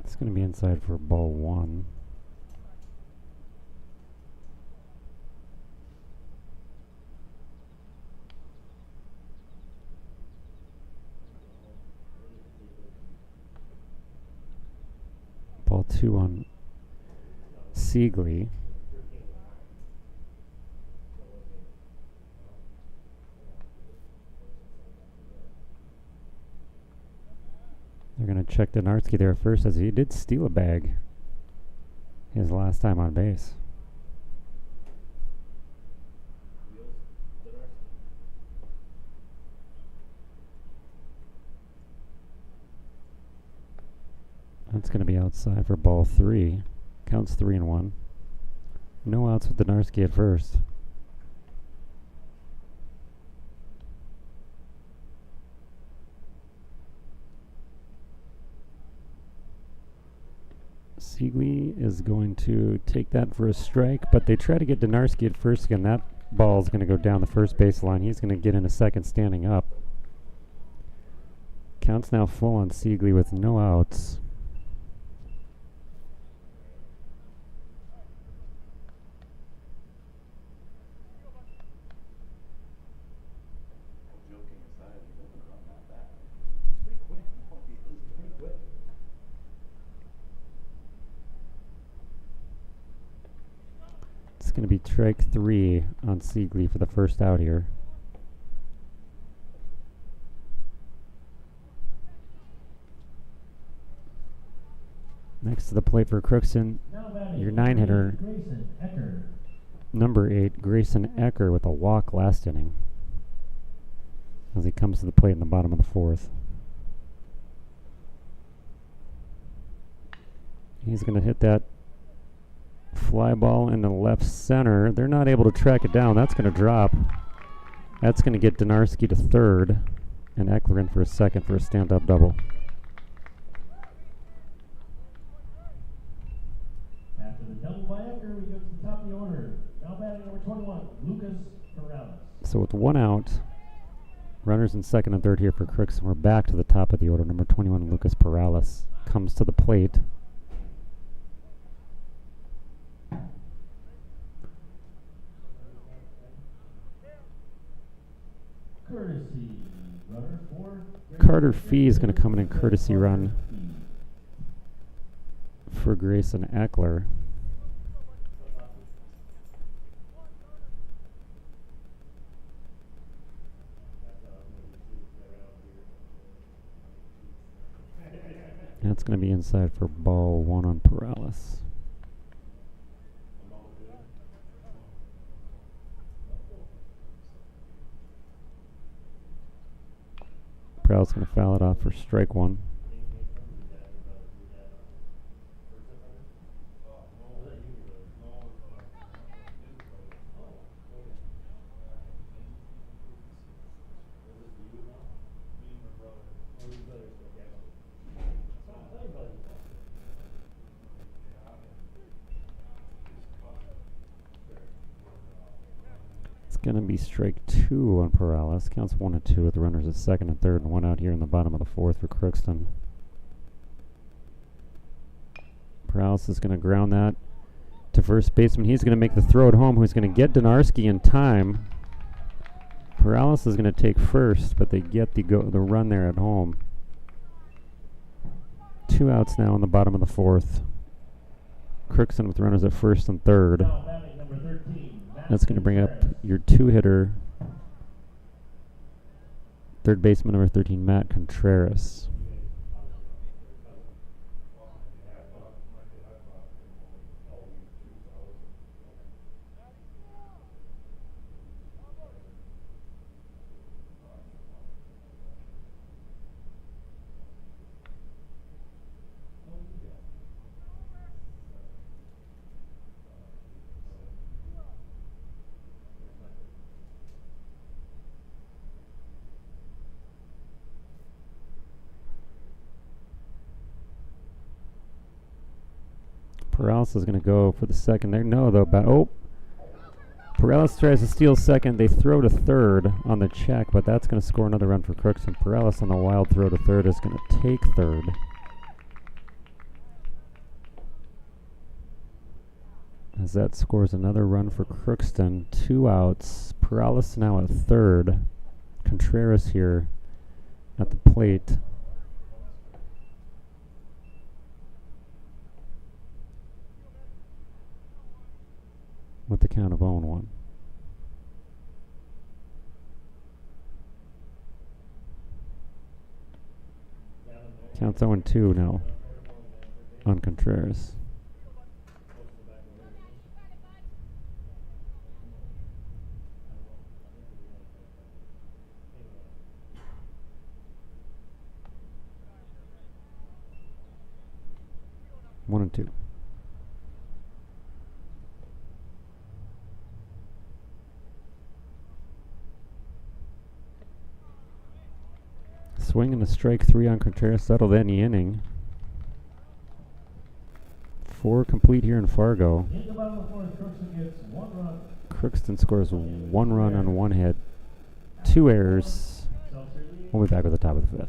It's going to be inside for ball 1. Ball 2 on Seagley. They're going to check Donarski there first, as he did steal a bag his last time on base. That's going to be outside for ball 3. Counts 3 and 1. No outs with Donarski at first. Seagley is going to take that for a strike, but they try to get Donarski at first again. That ball is going to go down the first baseline. He's going to get in a second standing up. Counts now full on Seagley with no outs. It's going to be strike 3 on Seagley for the first out here. Next to the plate for Crookston, your 9-hitter, number 8, Grayson Ecker, with a walk last inning, as he comes to the plate in the bottom of the 4th. He's going to hit that fly ball in the left center. They're not able to track it down. That's going to drop. That's going to get Donarski to third and Eckler in for a second for a stand-up double. After the double by Ecker, we go to the top of the order. Now batting number 21, Lucas Morales. So with 1 out, runners in second and third here for Crookston. We're back to the top of the order. Number 21, Lucas Morales, comes to the plate. Courtesy runner for Carter Fee is going to come in courtesy run for Grayson Eckler. That's going to be inside for ball one on Perales. Perales going to foul it off for strike one. It's going to be strike two on Perales. Counts 1 and 2 with the runners at second and third, and one out here in the bottom of the fourth for Crookston. Perales is going to ground that to first baseman. He's going to make the throw at home, who's going to get Donarski in time. Perales is going to take first, but they get the run there at home. 2 outs now in the bottom of the fourth. Crookston with runners at first and third. number 13. That's going to bring up your 2-hitter, third baseman number 13, Matt Contreras. Perales is going to go for the second there. No, though. Perales tries to steal second. They throw to third on the check, but that's going to score another run for Crookston. Perales on the wild throw to third is going to take third. As that scores another run for Crookston. 2 outs. Perales now at third. Contreras here at the plate. With the count of 0-1. Counts 0-2 now on Contreras. One and two. Swing and a strike 3 on Contreras. That'll end the inning. 4 complete here in Fargo. In the bottom of the fourth, Crookston gets 1 run. Crookston scores 1 run on 1 hit. 2 errors. We'll be back with the top of the 5th.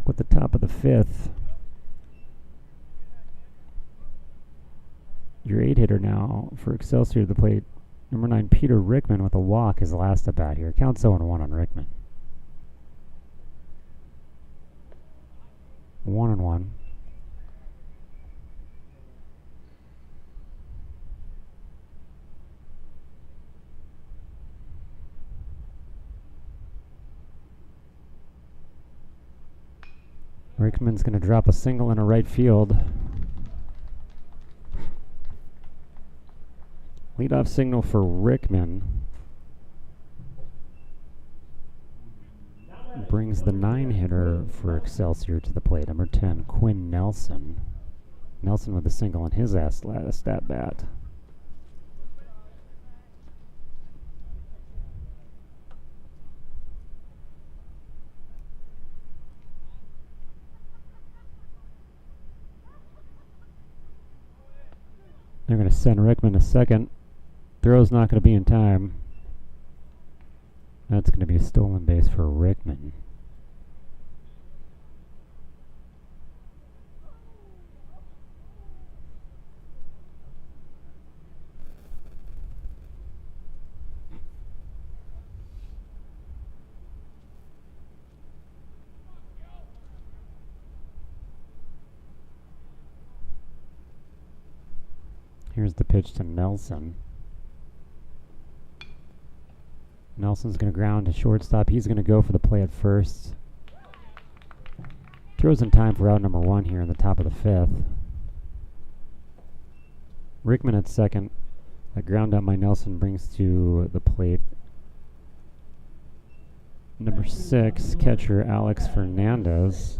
back with the top of the fifth. Your 8-hitter now for Excelsior to the plate. Number 9, Peter Rickman with a walk, his last at bat here. Counts 0-1 on Rickman. 1-1. Rickman's going to drop a single in a right field. Leadoff signal for Rickman. Brings the 9-hitter for Excelsior to the plate. Number 10, Quinn Nelson. Nelson with a single in his last at bat. They're going to send Rickman to second. Throw's not going to be in time. That's going to be a stolen base for Rickman. Here's the pitch to Nelson. Nelson's going to ground to shortstop. He's going to go for the play at first. Throws in time for out number 1 here in the top of the fifth. Rickman at second. A ground out by Nelson brings to the plate number 6, catcher Alex Fernandez.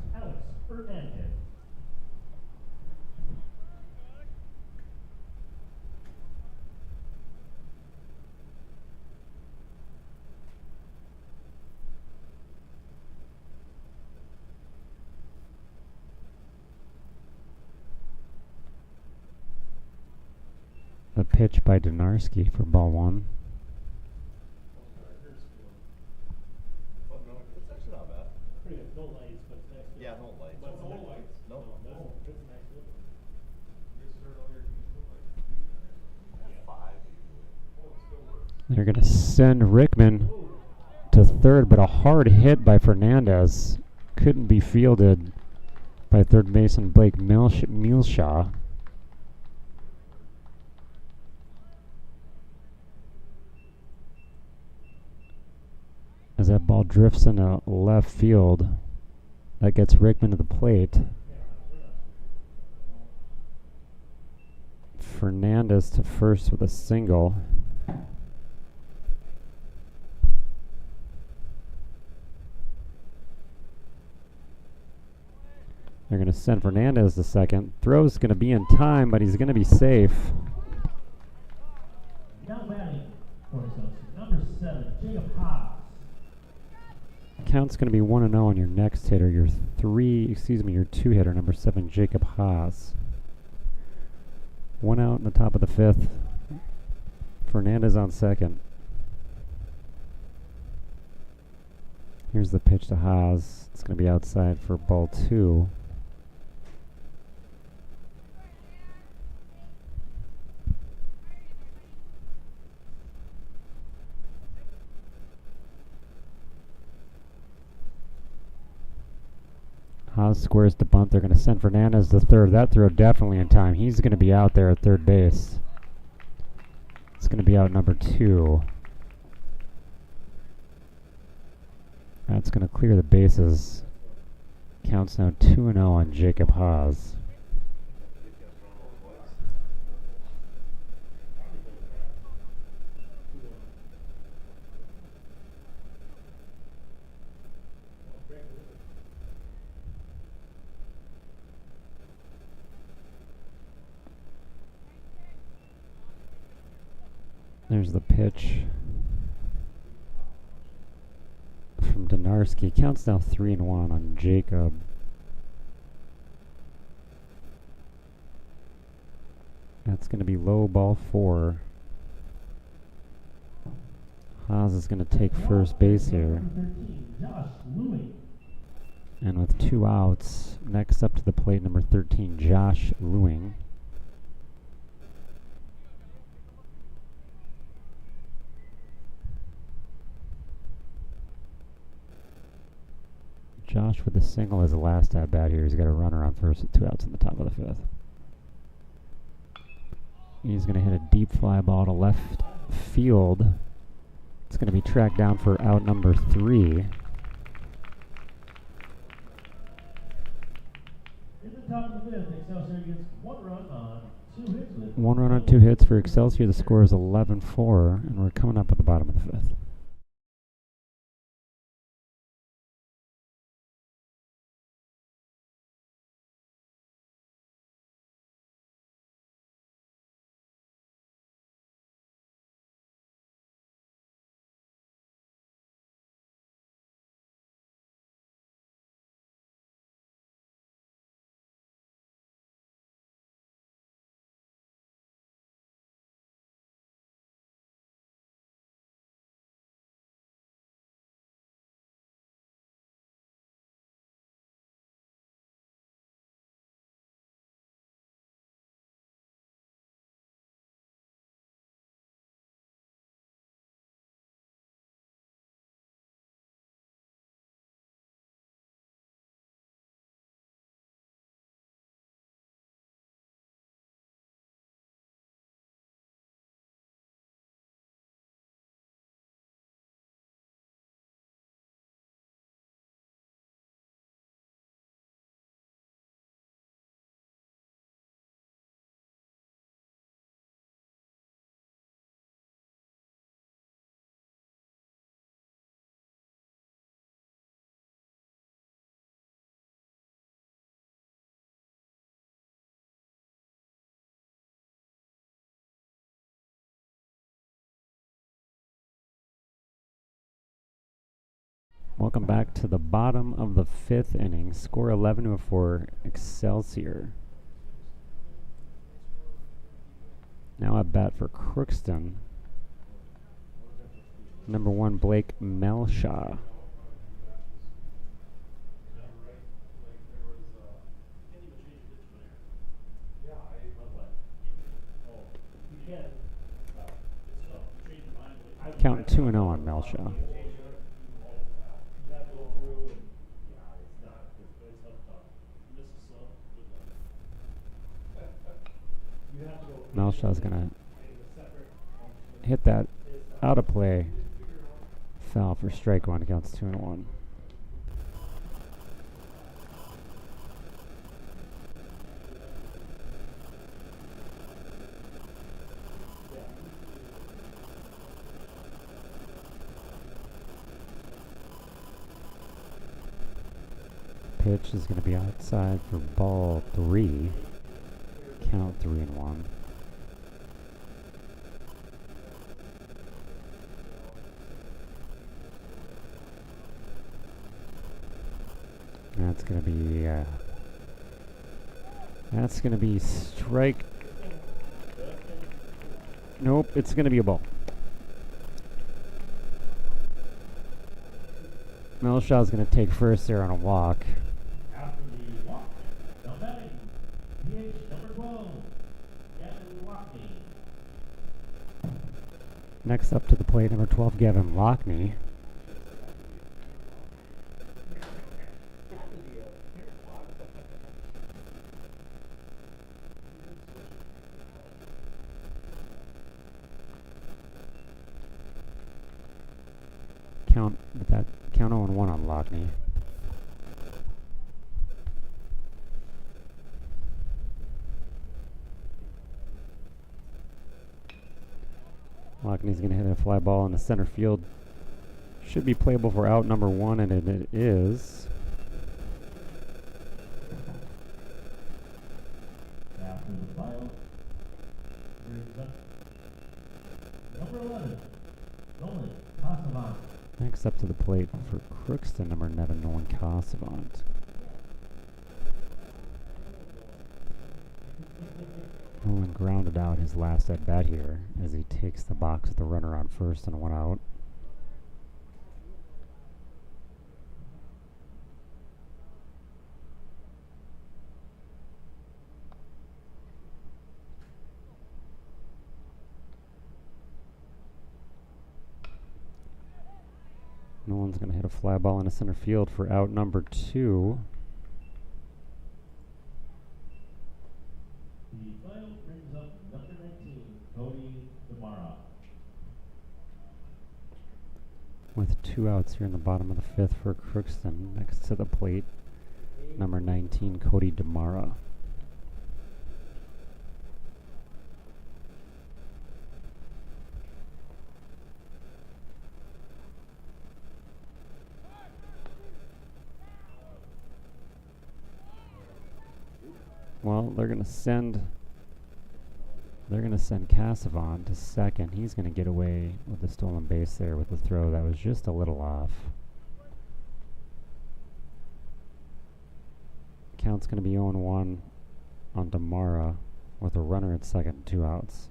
A pitch by Donarski for ball 1. It's actually not bad. Pretty good. No lights, but it's nice. Yeah, no lights. But no lights. No. It's a nice look. They're going to send Rickman to third, but a hard hit by Fernandez couldn't be fielded by third baseman Blake Muleshaw. As that ball drifts into left field, that gets Rickman to the plate. Fernandez to first with a single. They're going to send Fernandez to second. Throw's going to be in time, but he's going to be safe. Now batting for number 7, Jacob Haas. Count's going to be 1-0 on your next hitter. Your 2-hitter, number 7, Jacob Haas. 1 out in the top of the fifth. Fernandez on second. Here's the pitch to Haas. It's going to be outside for ball 2. Haas squares the bunt. They're going to send Fernandez to third. That throw definitely in time. He's going to be out there at third base. It's going to be out number 2. That's going to clear the bases. Counts now 2-0 on Jacob Haas. There's the pitch from Donarski. Counts now 3-1 on Jacob. That's going to be low, ball 4. Haas is going to take first base here. And with 2 outs, next up to the plate, number 13, Josh Lewing. Josh with a single as the last at bat here. He's got a runner on first with 2 outs in the top of the 5th. He's going to hit a deep fly ball to left field. It's going to be tracked down for out number 3. In the top of the 5th, Excelsior gets 1 run on 2 hits with 1 run on 2 hits for Excelsior. The score is 11-4, and we're coming up at the bottom of the 5th. Welcome back to the bottom of the 5th inning. Score 11-4 Excelsior. Now at bat for Crookston, number 1, Blake Melshaw. Count 2-0 on Melshaw. Melshaw's going to hit that out of play. Foul for strike 1. Counts 2-1. Pitch is going to be outside for ball 3. Count 3-1. That's gonna be strike. Nope, it's gonna be a ball. Melshaw's gonna take first there on a walk. After the walk, now batting, PH number 12, Gavin Lockney. Next up to the plate, number 12, Gavin Lockney. Count 0-1 on Lockney. Lockney's going to hit a fly ball in the center field. Should be playable for out number 1, and it is. After the pile, brings up number 11, Nolan Casavant. Next up to the plate for Crookston, number 9, Nolan Casavant. Nolan grounded out his last at bat here as he takes the box with the runner on first and 1 out. Nolan's going to hit a fly ball into center field for out number 2. The final brings up number 19, Cody Demara. With 2 outs here in the bottom of the 5th for Crookston. Next to the plate, number 19, Cody Demara. Well, they're gonna send Casavant to second. He's gonna get away with the stolen base there with the throw that was just a little off. Count's gonna be 0-1 on Demara with a runner at second, 2 outs.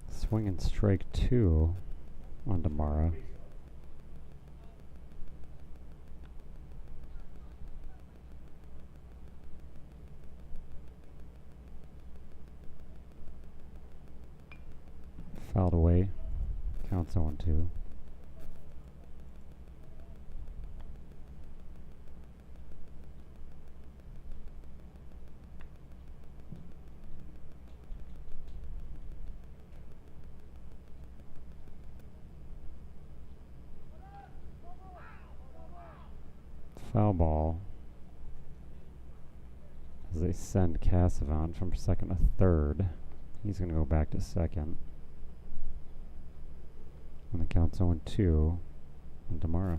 Swing and strike 2 on Demara. Fouled away. Counts 0-2. Foul ball as they send Casavant from second to third. He's going to go back to second. And the count's 0-2 on Demara.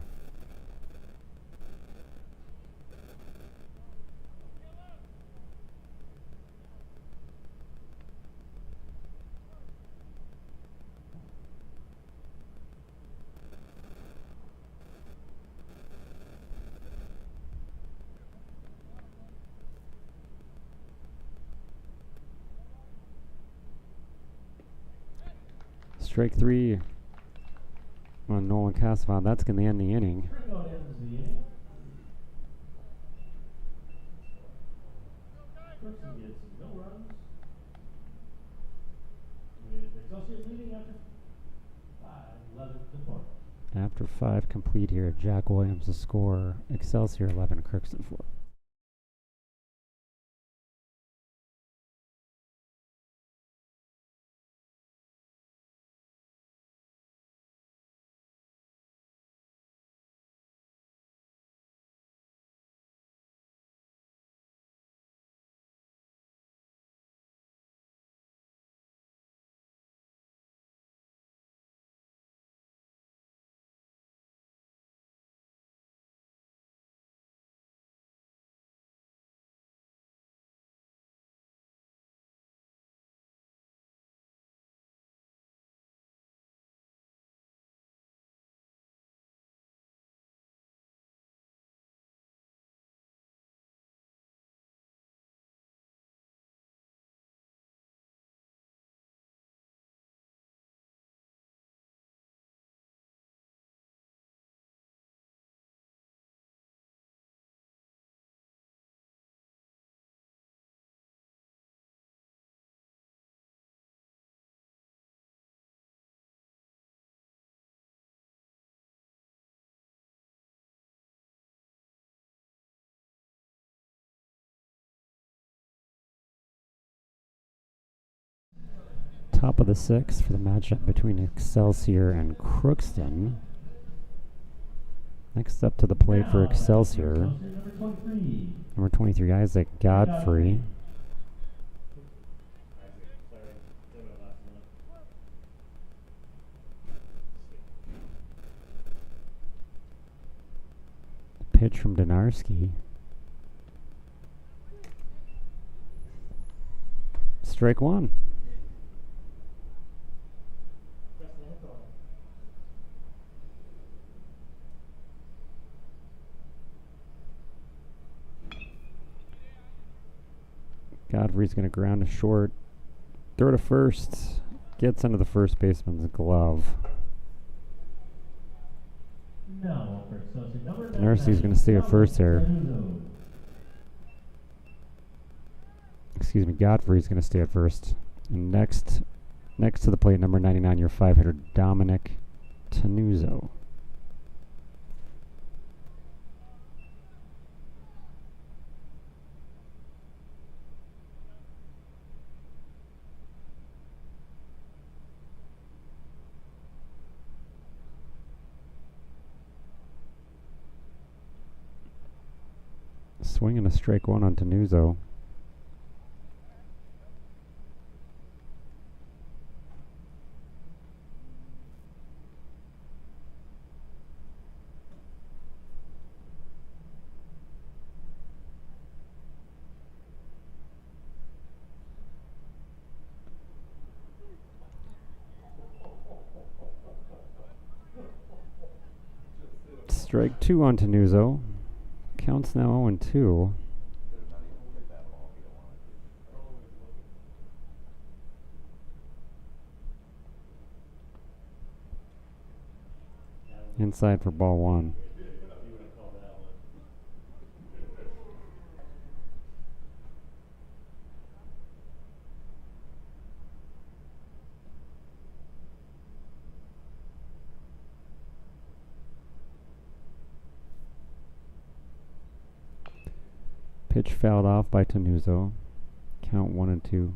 Strike 3 on Nolan Casavant. That's going to end the inning. Fargo ends the inning. Crookston gets no runs. With Excelsior leading after 11 to 4. After 5 complete here, Jack Williams to score. Excelsior 11, Crookston 4. Top of the 6th for the matchup between Excelsior and Crookston. Next up to the plate for Excelsior, number 23, Isaac Godfrey. Pitch from Donarski. Strike 1. Godfrey's going to ground to short. Throw to first. Gets under the first baseman's glove. No, for Excelsior, number 9. Donarski's going to stay at first there. excuse me, Godfrey's going to stay at first. And next to the plate, number 99, your 5-hitter, Dominic Tenuzo. Swinging a strike one on Tenuzo. Strike two on Tenuzo. Counts now 0-2. Inside for ball one. Pitch fouled off by Tenuzo. Count 1-2.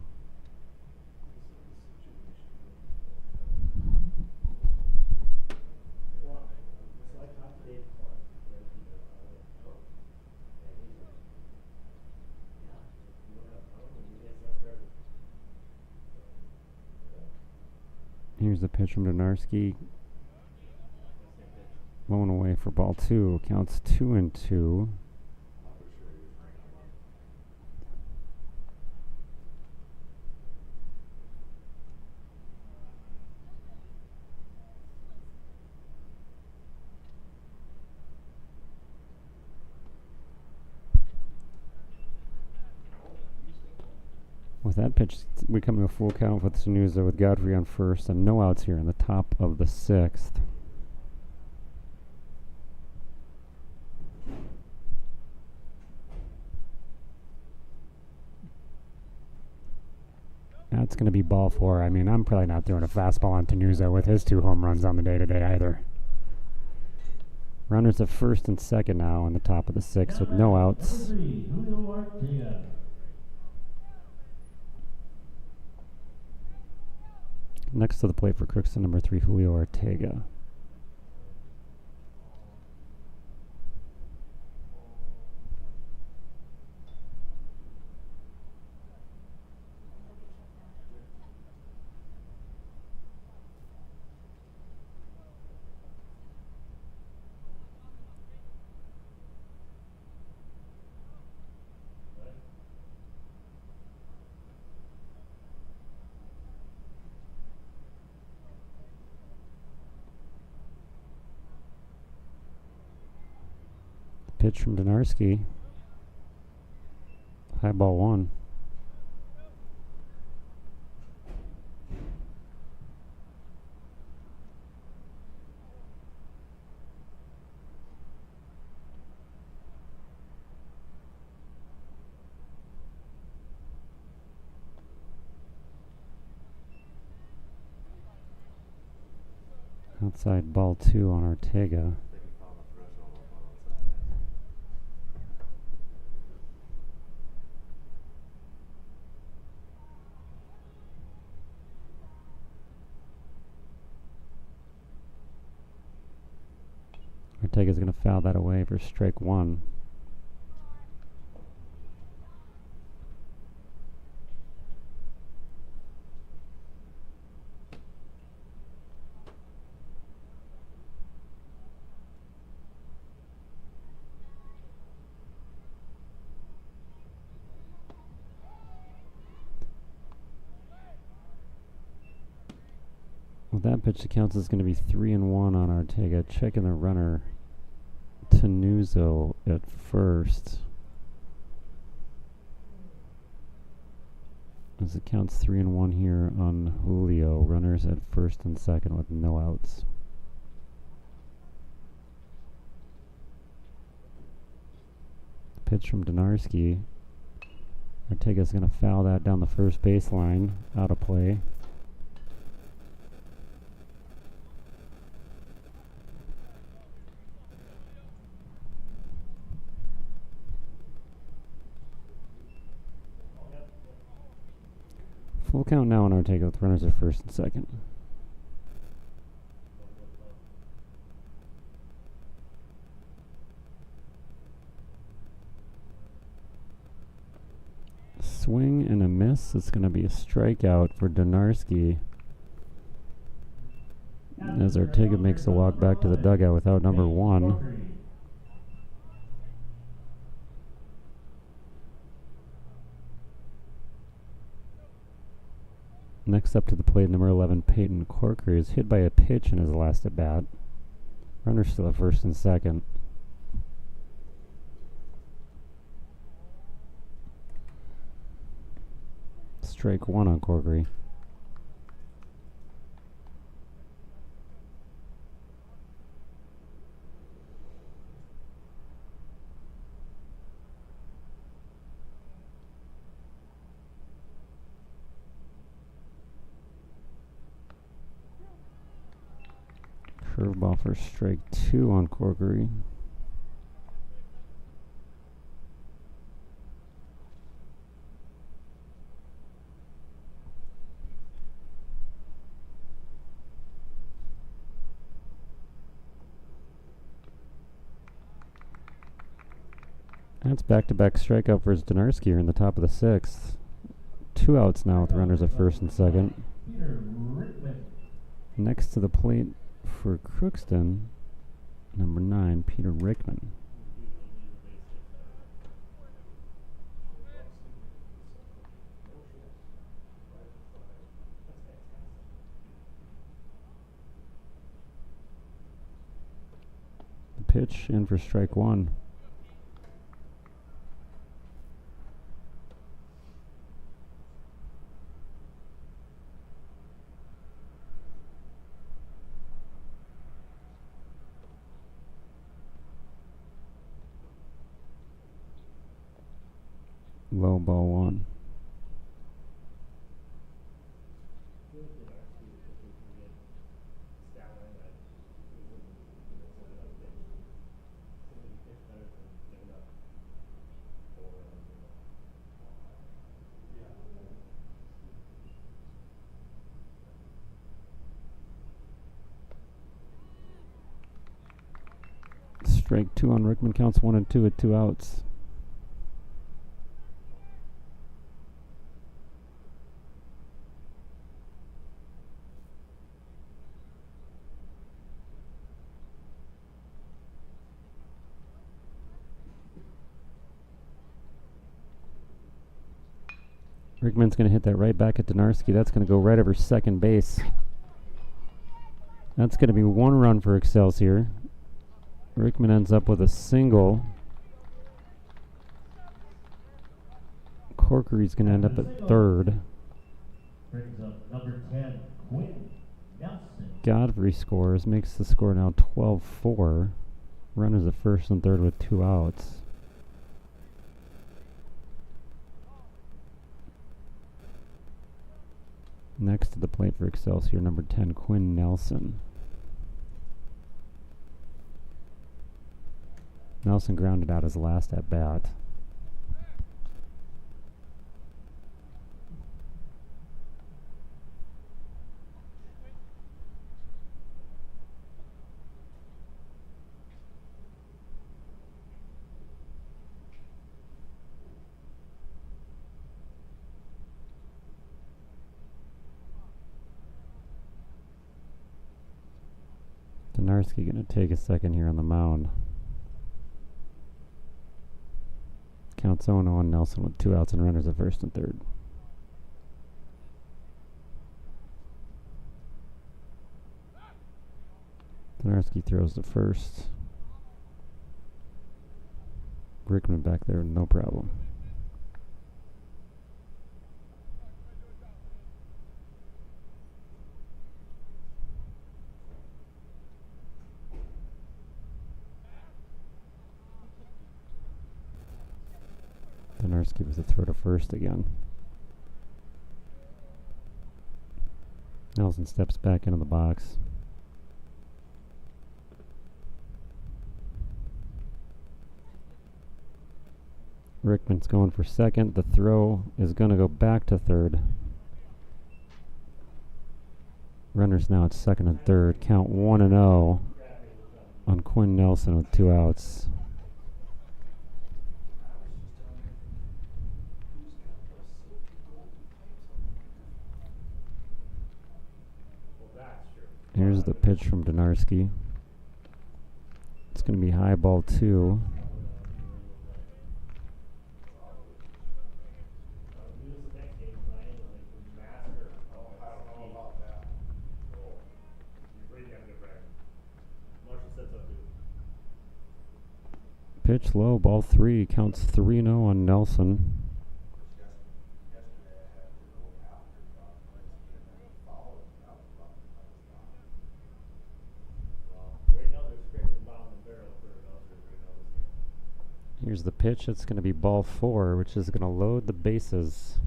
Here's the pitch from Donarski. Blown away for ball two. Counts 2-2. With that pitch, we come to a full count with Tenuzo with Godfrey on first and no outs here in the top of the sixth. That's going to be ball four. I mean, I'm probably not throwing a fastball on Tenuzo with his 2 home runs on the day today either. Runners at first and second now in the top of the sixth with no outs. Next to the plate for Crookston, number 3, Julio Ortega. Pitch from Donarski. High ball one. Outside ball two on Ortega. Ortega's going to foul that away for strike one. Well, that pitch that counts is going to be 3-1 on Ortega. Checking the runner. Tenuzo at first. As it counts 3-1 here on Julio. Runners at first and second with no outs. Pitch from Donarski. Ortega's going to foul that down the first baseline, out of play. Full count now on Ortega with runners at first and second. Swing and a miss. It's going to be a strikeout for Donarski as Ortega makes the walk back to the dugout without number 1. Next up to the plate, number 11, Peyton Corkery is hit by a pitch in his last at bat. Runners still at first and second. Strike 1 on Corkery. Curveball for strike 2 on Corkery. That's back-to-back strikeout for Donarski here in the top of the 6th. 2 outs now with runners at first and second. Next to the plate for Crookston, number 9, Peter Rickman. The pitch in for strike 1. Low ball 1. Strike 2 on Rickman, counts 1 and 2 with 2 outs. Rickman's going to hit that right back at Donarski. That's going to go right over second base. That's going to be 1 run for Excelsior. Rickman ends up with a single. Corkery's going to end up at third. Brings up number 10, Quinn Nelson. Godfrey scores, makes the score now 12-4. Runners at first and third with 2 outs. Next to the plate for Excelsior, number 10, Quinn Nelson. Nelson grounded out his last at bat. Donarski going to take a second here on the mound. Counts 0-0 on Nelson with 2 outs and runners at first and third. Donarski throws to first. Rickman back there, no problem. Donarski with a throw to first again. Nelson steps back into the box. Rickman's going for second. The throw is going to go back to third. Runners now at second and third. Count 1-0 on Quinn Nelson with 2 outs. Here's the pitch from Donarski. It's going to be high ball 2. Pitch low, ball 3, counts 3-0 on Nelson. Here's the pitch. It's going to be ball 4, which is going to load the bases.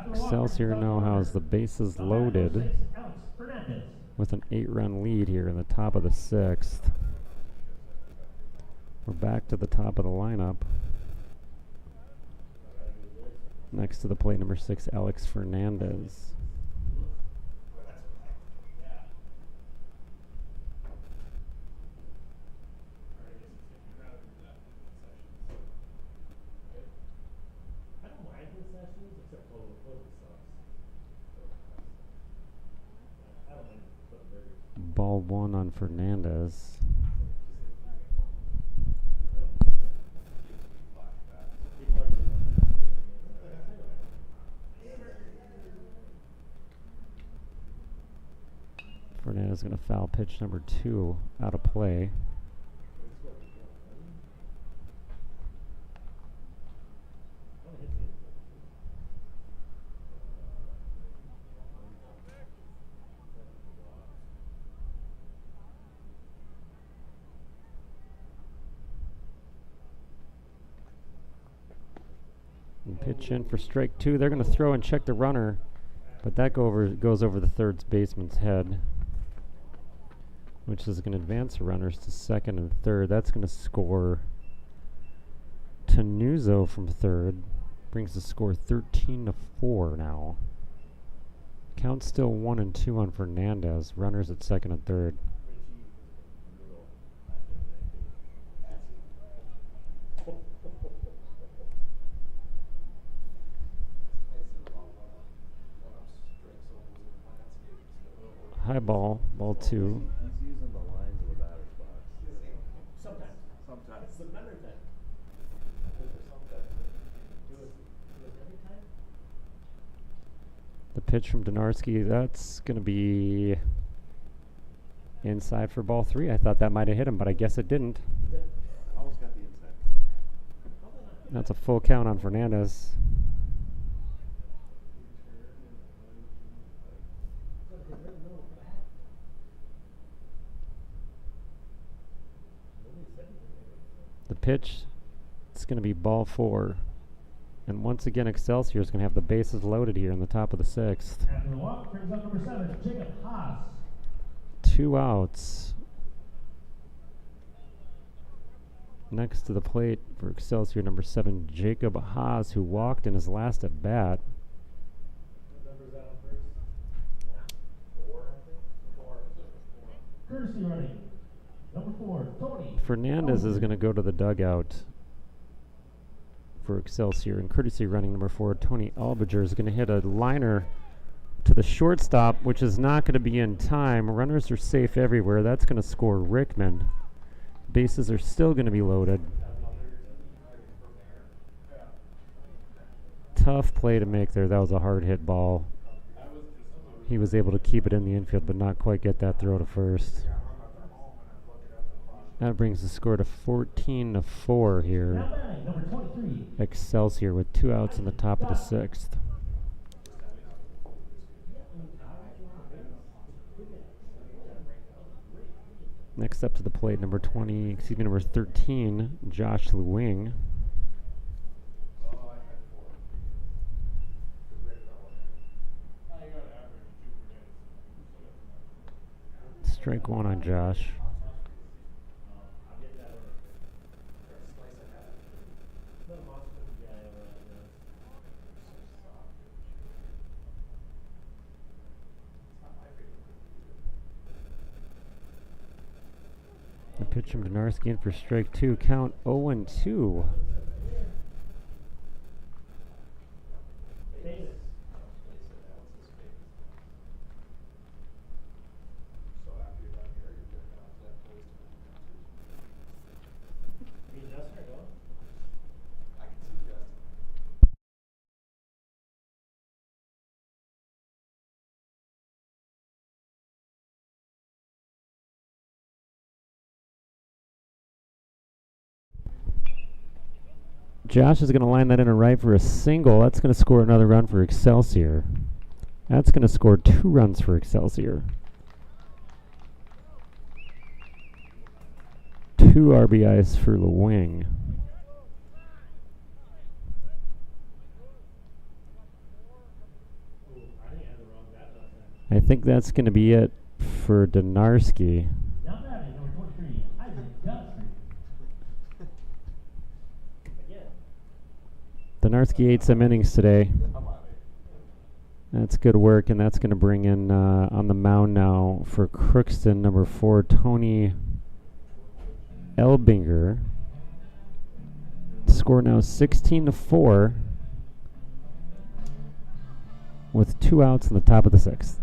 Excelsior now has the bases loaded with an 8-run lead here in the top of the 6th. We're back to the top of the lineup. Next to the plate, number 6, Alex Fernandez. Ball 1 on Fernandez. Fernandez is going to foul pitch number 2 out of play. Pitch in for strike 2. They're going to throw and check the runner, but that goes over the third baseman's head, which is going to advance the runners to second and third. That's going to score Tenuzo from third. Brings the score 13-4 now. Count still 1-2 on Fernandez. Runners at second and third. High ball, ball 2. He's using the lines of the batter's box. Sometimes. It's the better thing. Do it every time? The pitch from Donarski, that's going to be inside for ball 3. I thought that might have hit him, but I guess it didn't. Almost got the inside. That's a full count on Fernandez. The pitch, it's going to be ball 4. And once again, Excelsior is going to have the bases loaded here in the top of the 6th. After the walk, brings up number 7, Jacob Haas. 2 outs. Next to the plate for Excelsior, number 7, Jacob Haas, who walked in his last at bat. What number is that on first? 4, I think. 4. Courtesy running. Number 4, Tony. Fernandez is going to go to the dugout for Excelsior, and courtesy running number 4, Tony Albiger, is going to hit a liner to the shortstop, which is not going to be in time. Runners are safe everywhere. That's going to score Rickman. Bases are still going to be loaded. Tough play to make there. That was a hard hit ball. He was able to keep it in the infield, but not quite get that throw to first. That brings the score to 14-4 here. Number 23. Excelsior with 2 outs in the top of the 6th. Next up to the plate, number 13, Josh Lewing. Strike one on Josh. I pitch him to Narski in for strike two. Count 0-2. Josh is going to line that in a right for a single. That's going to score another run for Excelsior. That's going to score 2 runs for Excelsior. 2 RBIs for Lewing. I think that's going to be it for Donarski. Donarski ate some innings today. That's good work, and that's going to bring in on the mound now for Crookston, number 4, Tony Elbinger. Score now 16-4 with 2 outs in the top of the 6th.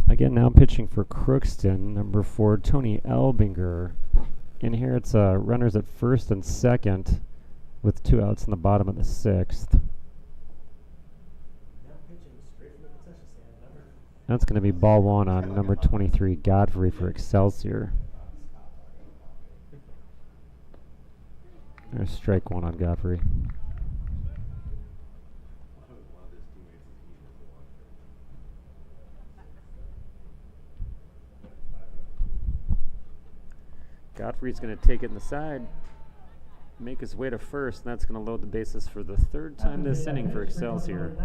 Again, now pitching for Crookston, number 4, Tony Elbinger. In here, it's runners at first and second with 2 outs in the bottom of the 6th. That's going to be ball 1 on number 23, Godfrey for Excelsior. There's strike 1 on Godfrey. Godfrey's going to take it in the side, make his way to first, and that's going to load the bases for the 3rd time this inning for Excelsior.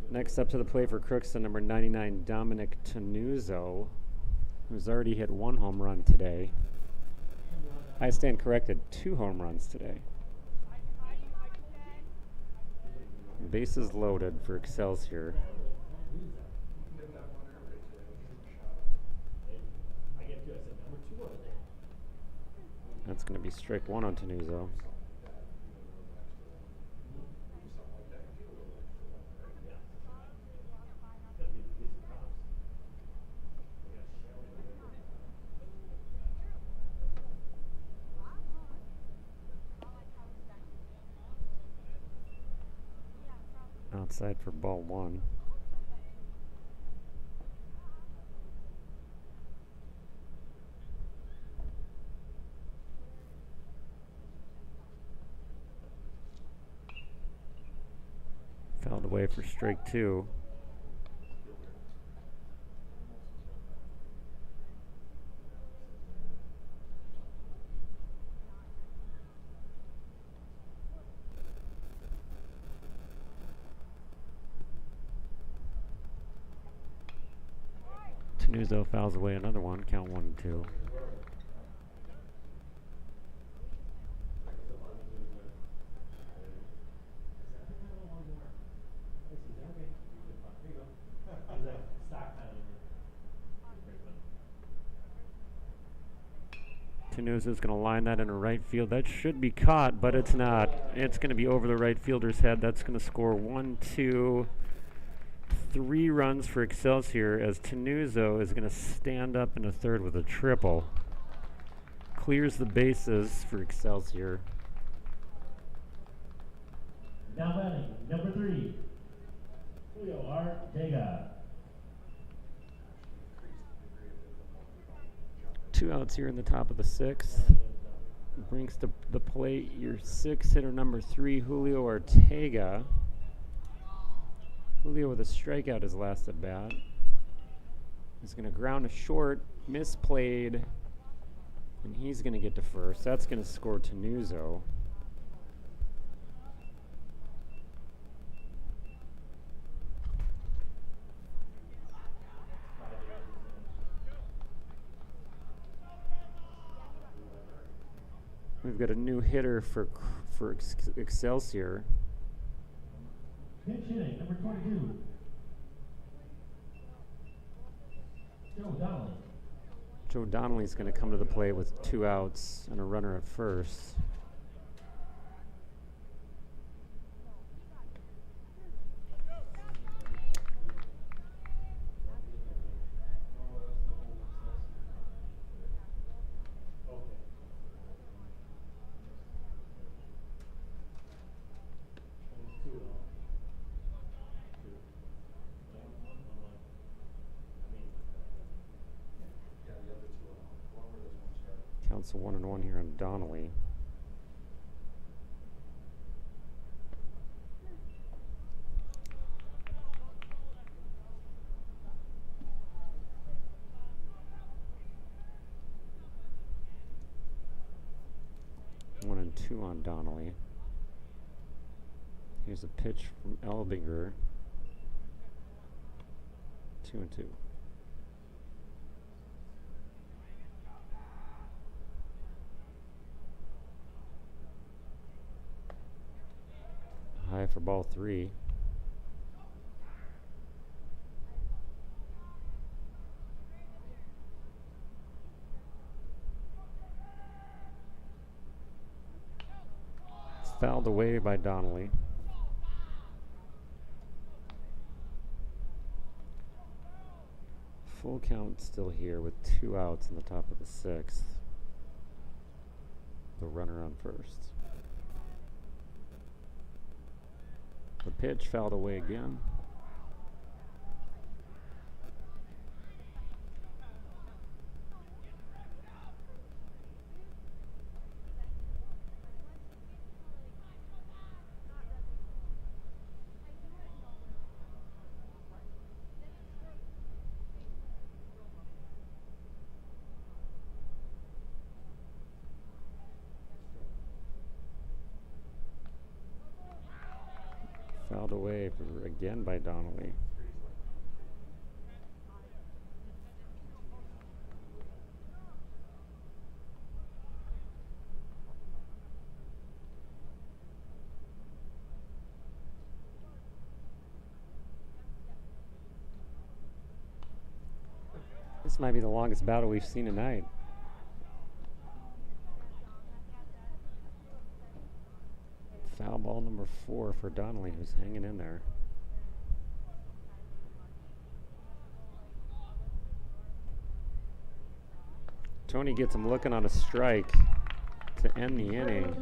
Next up to the plate for Crookston, number 99, Dominic Tenuzzo, who's already hit 1 home run today. I stand corrected, 2 home runs today. Bases loaded for Excelsior. That's going to be strike 1 on Tenuzzo. Outside for ball 1. Fouled away for strike 2. Tenuzo fouls away another one. Count 1 and 2. Tenuzo's going to line that into right field. That should be caught, but it's not. It's going to be over the right fielder's head. That's going to score 1, 2, 3 runs for Excelsior as Tenuzo is going to stand up in a third with a triple. Clears the bases for Excelsior. Now batting, number 3, Julio Ortega. 2 outs here in the top of the 6th. Brings to the plate your 6th hitter, number 3, Julio Ortega. Julio with a strikeout his last at bat. He's going to ground a short, misplayed, and he's going to get to first. That's going to score Tenuzo. We've got a new hitter for Excelsior. Pinch hitting, number 22, Joe Donnelly. Joe Donnelly's going to come to the plate with 2 outs and a runner at first. Counts a 1-1 here on Donnelly. One and 2 on Donnelly. Here's a pitch from Elbinger. 2 and 2. High for ball 3. It's fouled away by Donnelly. Full count still here with 2 outs in the top of the 6th. The runner on first. The pitch fouled away again. Fouled away again by Donnelly. This might be the longest battle we've seen tonight. Foul ball number 4 for Donnelly, who's hanging in there. Tony gets him looking on a strike to end the inning.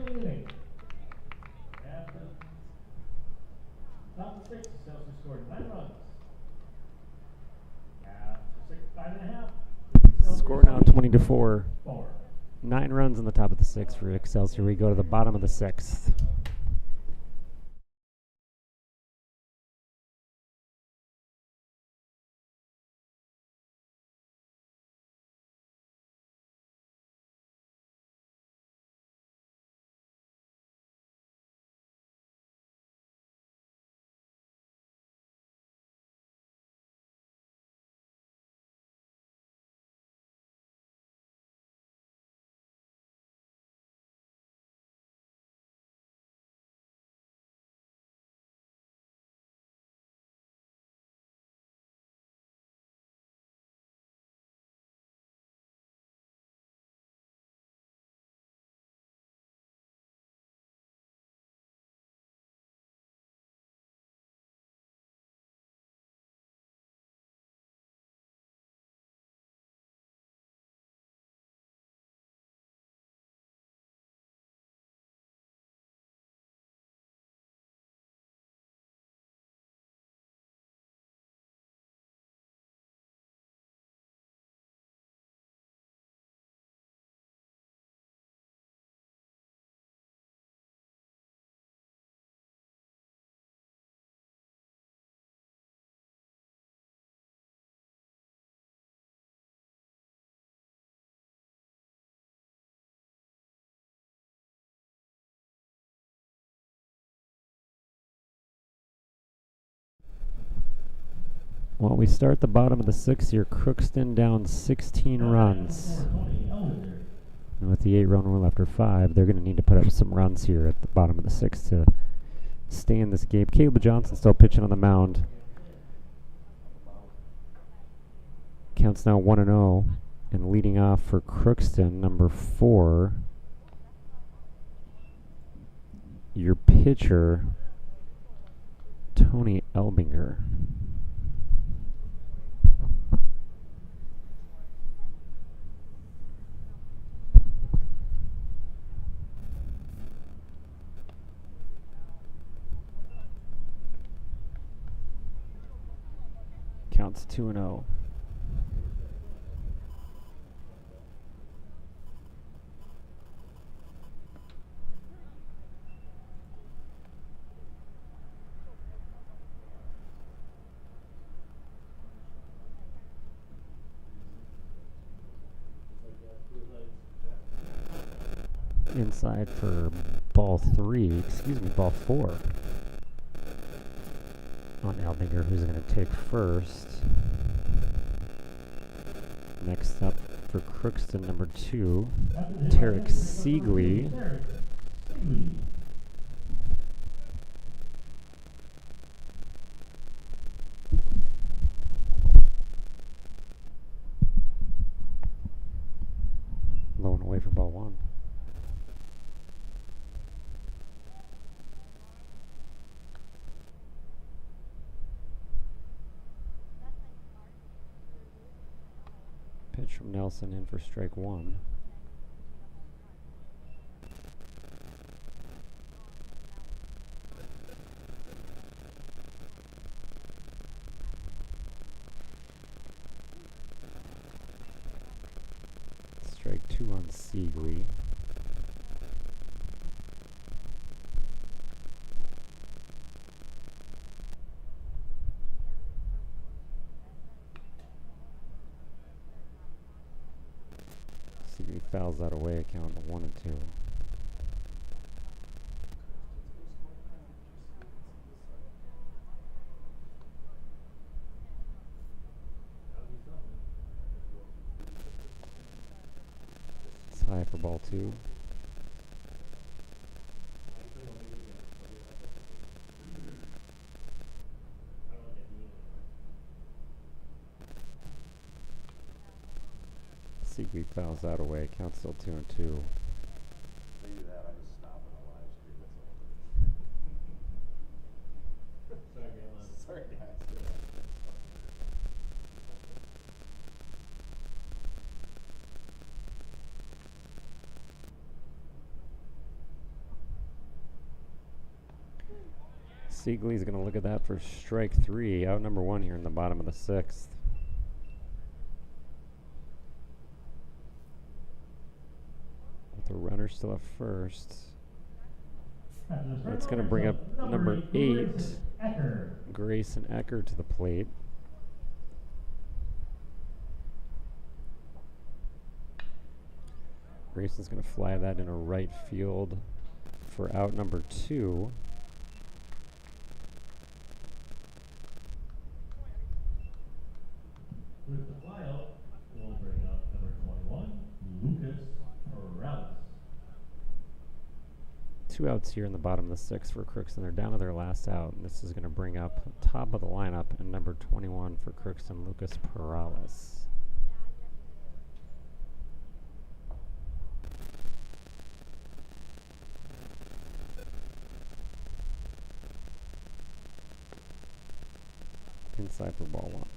Top 6, Excelsior scored 9 runs. After 5.5. Score now 20-4. 4. 9 runs in the top of the 6th for Excelsior. We go to the bottom of the 6th. Well, we start the bottom of the 6th here. Crookston down 16 runs. And with the 8-run rule after 5, they're going to need to put up some runs here at the bottom of the 6th to stay in this game. Caleb Johnson still pitching on the mound. Counts now 1-0. And leading off for Crookston, number 4, your pitcher, Tony Elbinger. Counts 2-0. Inside for ball 4 on Elbinger, who's going to take first. Next up for Crookston, number 2, Tarek Siegley. Low and away for ball 1. Pitch from Nelson in for strike 1. Strike 2 on Siegley. Siegley fouls that away, count 1-2. It's high for ball 2. Siegley fouls that away, count still 2-2. They do that, I just stop in a live stream. That's all. Sorry, guys. Siegley's going to look at that for strike 3. Out number 1 here in the bottom of the 6th. With the runner still at first. That's going to bring up number 8, Grayson Ecker, to the plate. Grayson's going to fly that into right field for out number 2. With the flyout, we'll bring up number 21, Lucas Morales. 2 outs here in the bottom of the 6th for Crookston. They're down to their last out, and this is going to bring up top of the lineup and number 21 for Crookston, Lucas Morales. Inside for ball 1.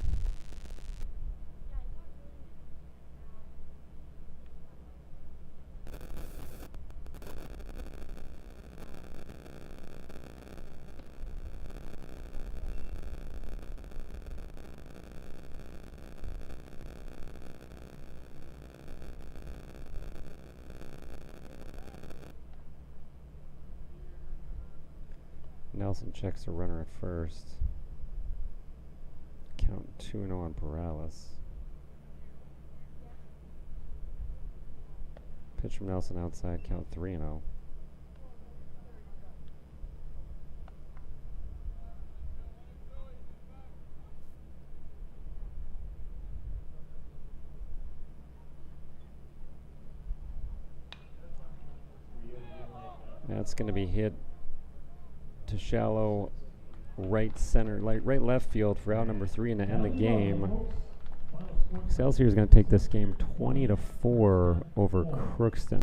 Nelson checks the runner at first. Count 2-0 on Morales. Pitch from Nelson outside, count 3-0. That's going to be hit to shallow right center, right left field for out number 3 and to end the game. Excelsior is going to take this game 20-4 over Crookston.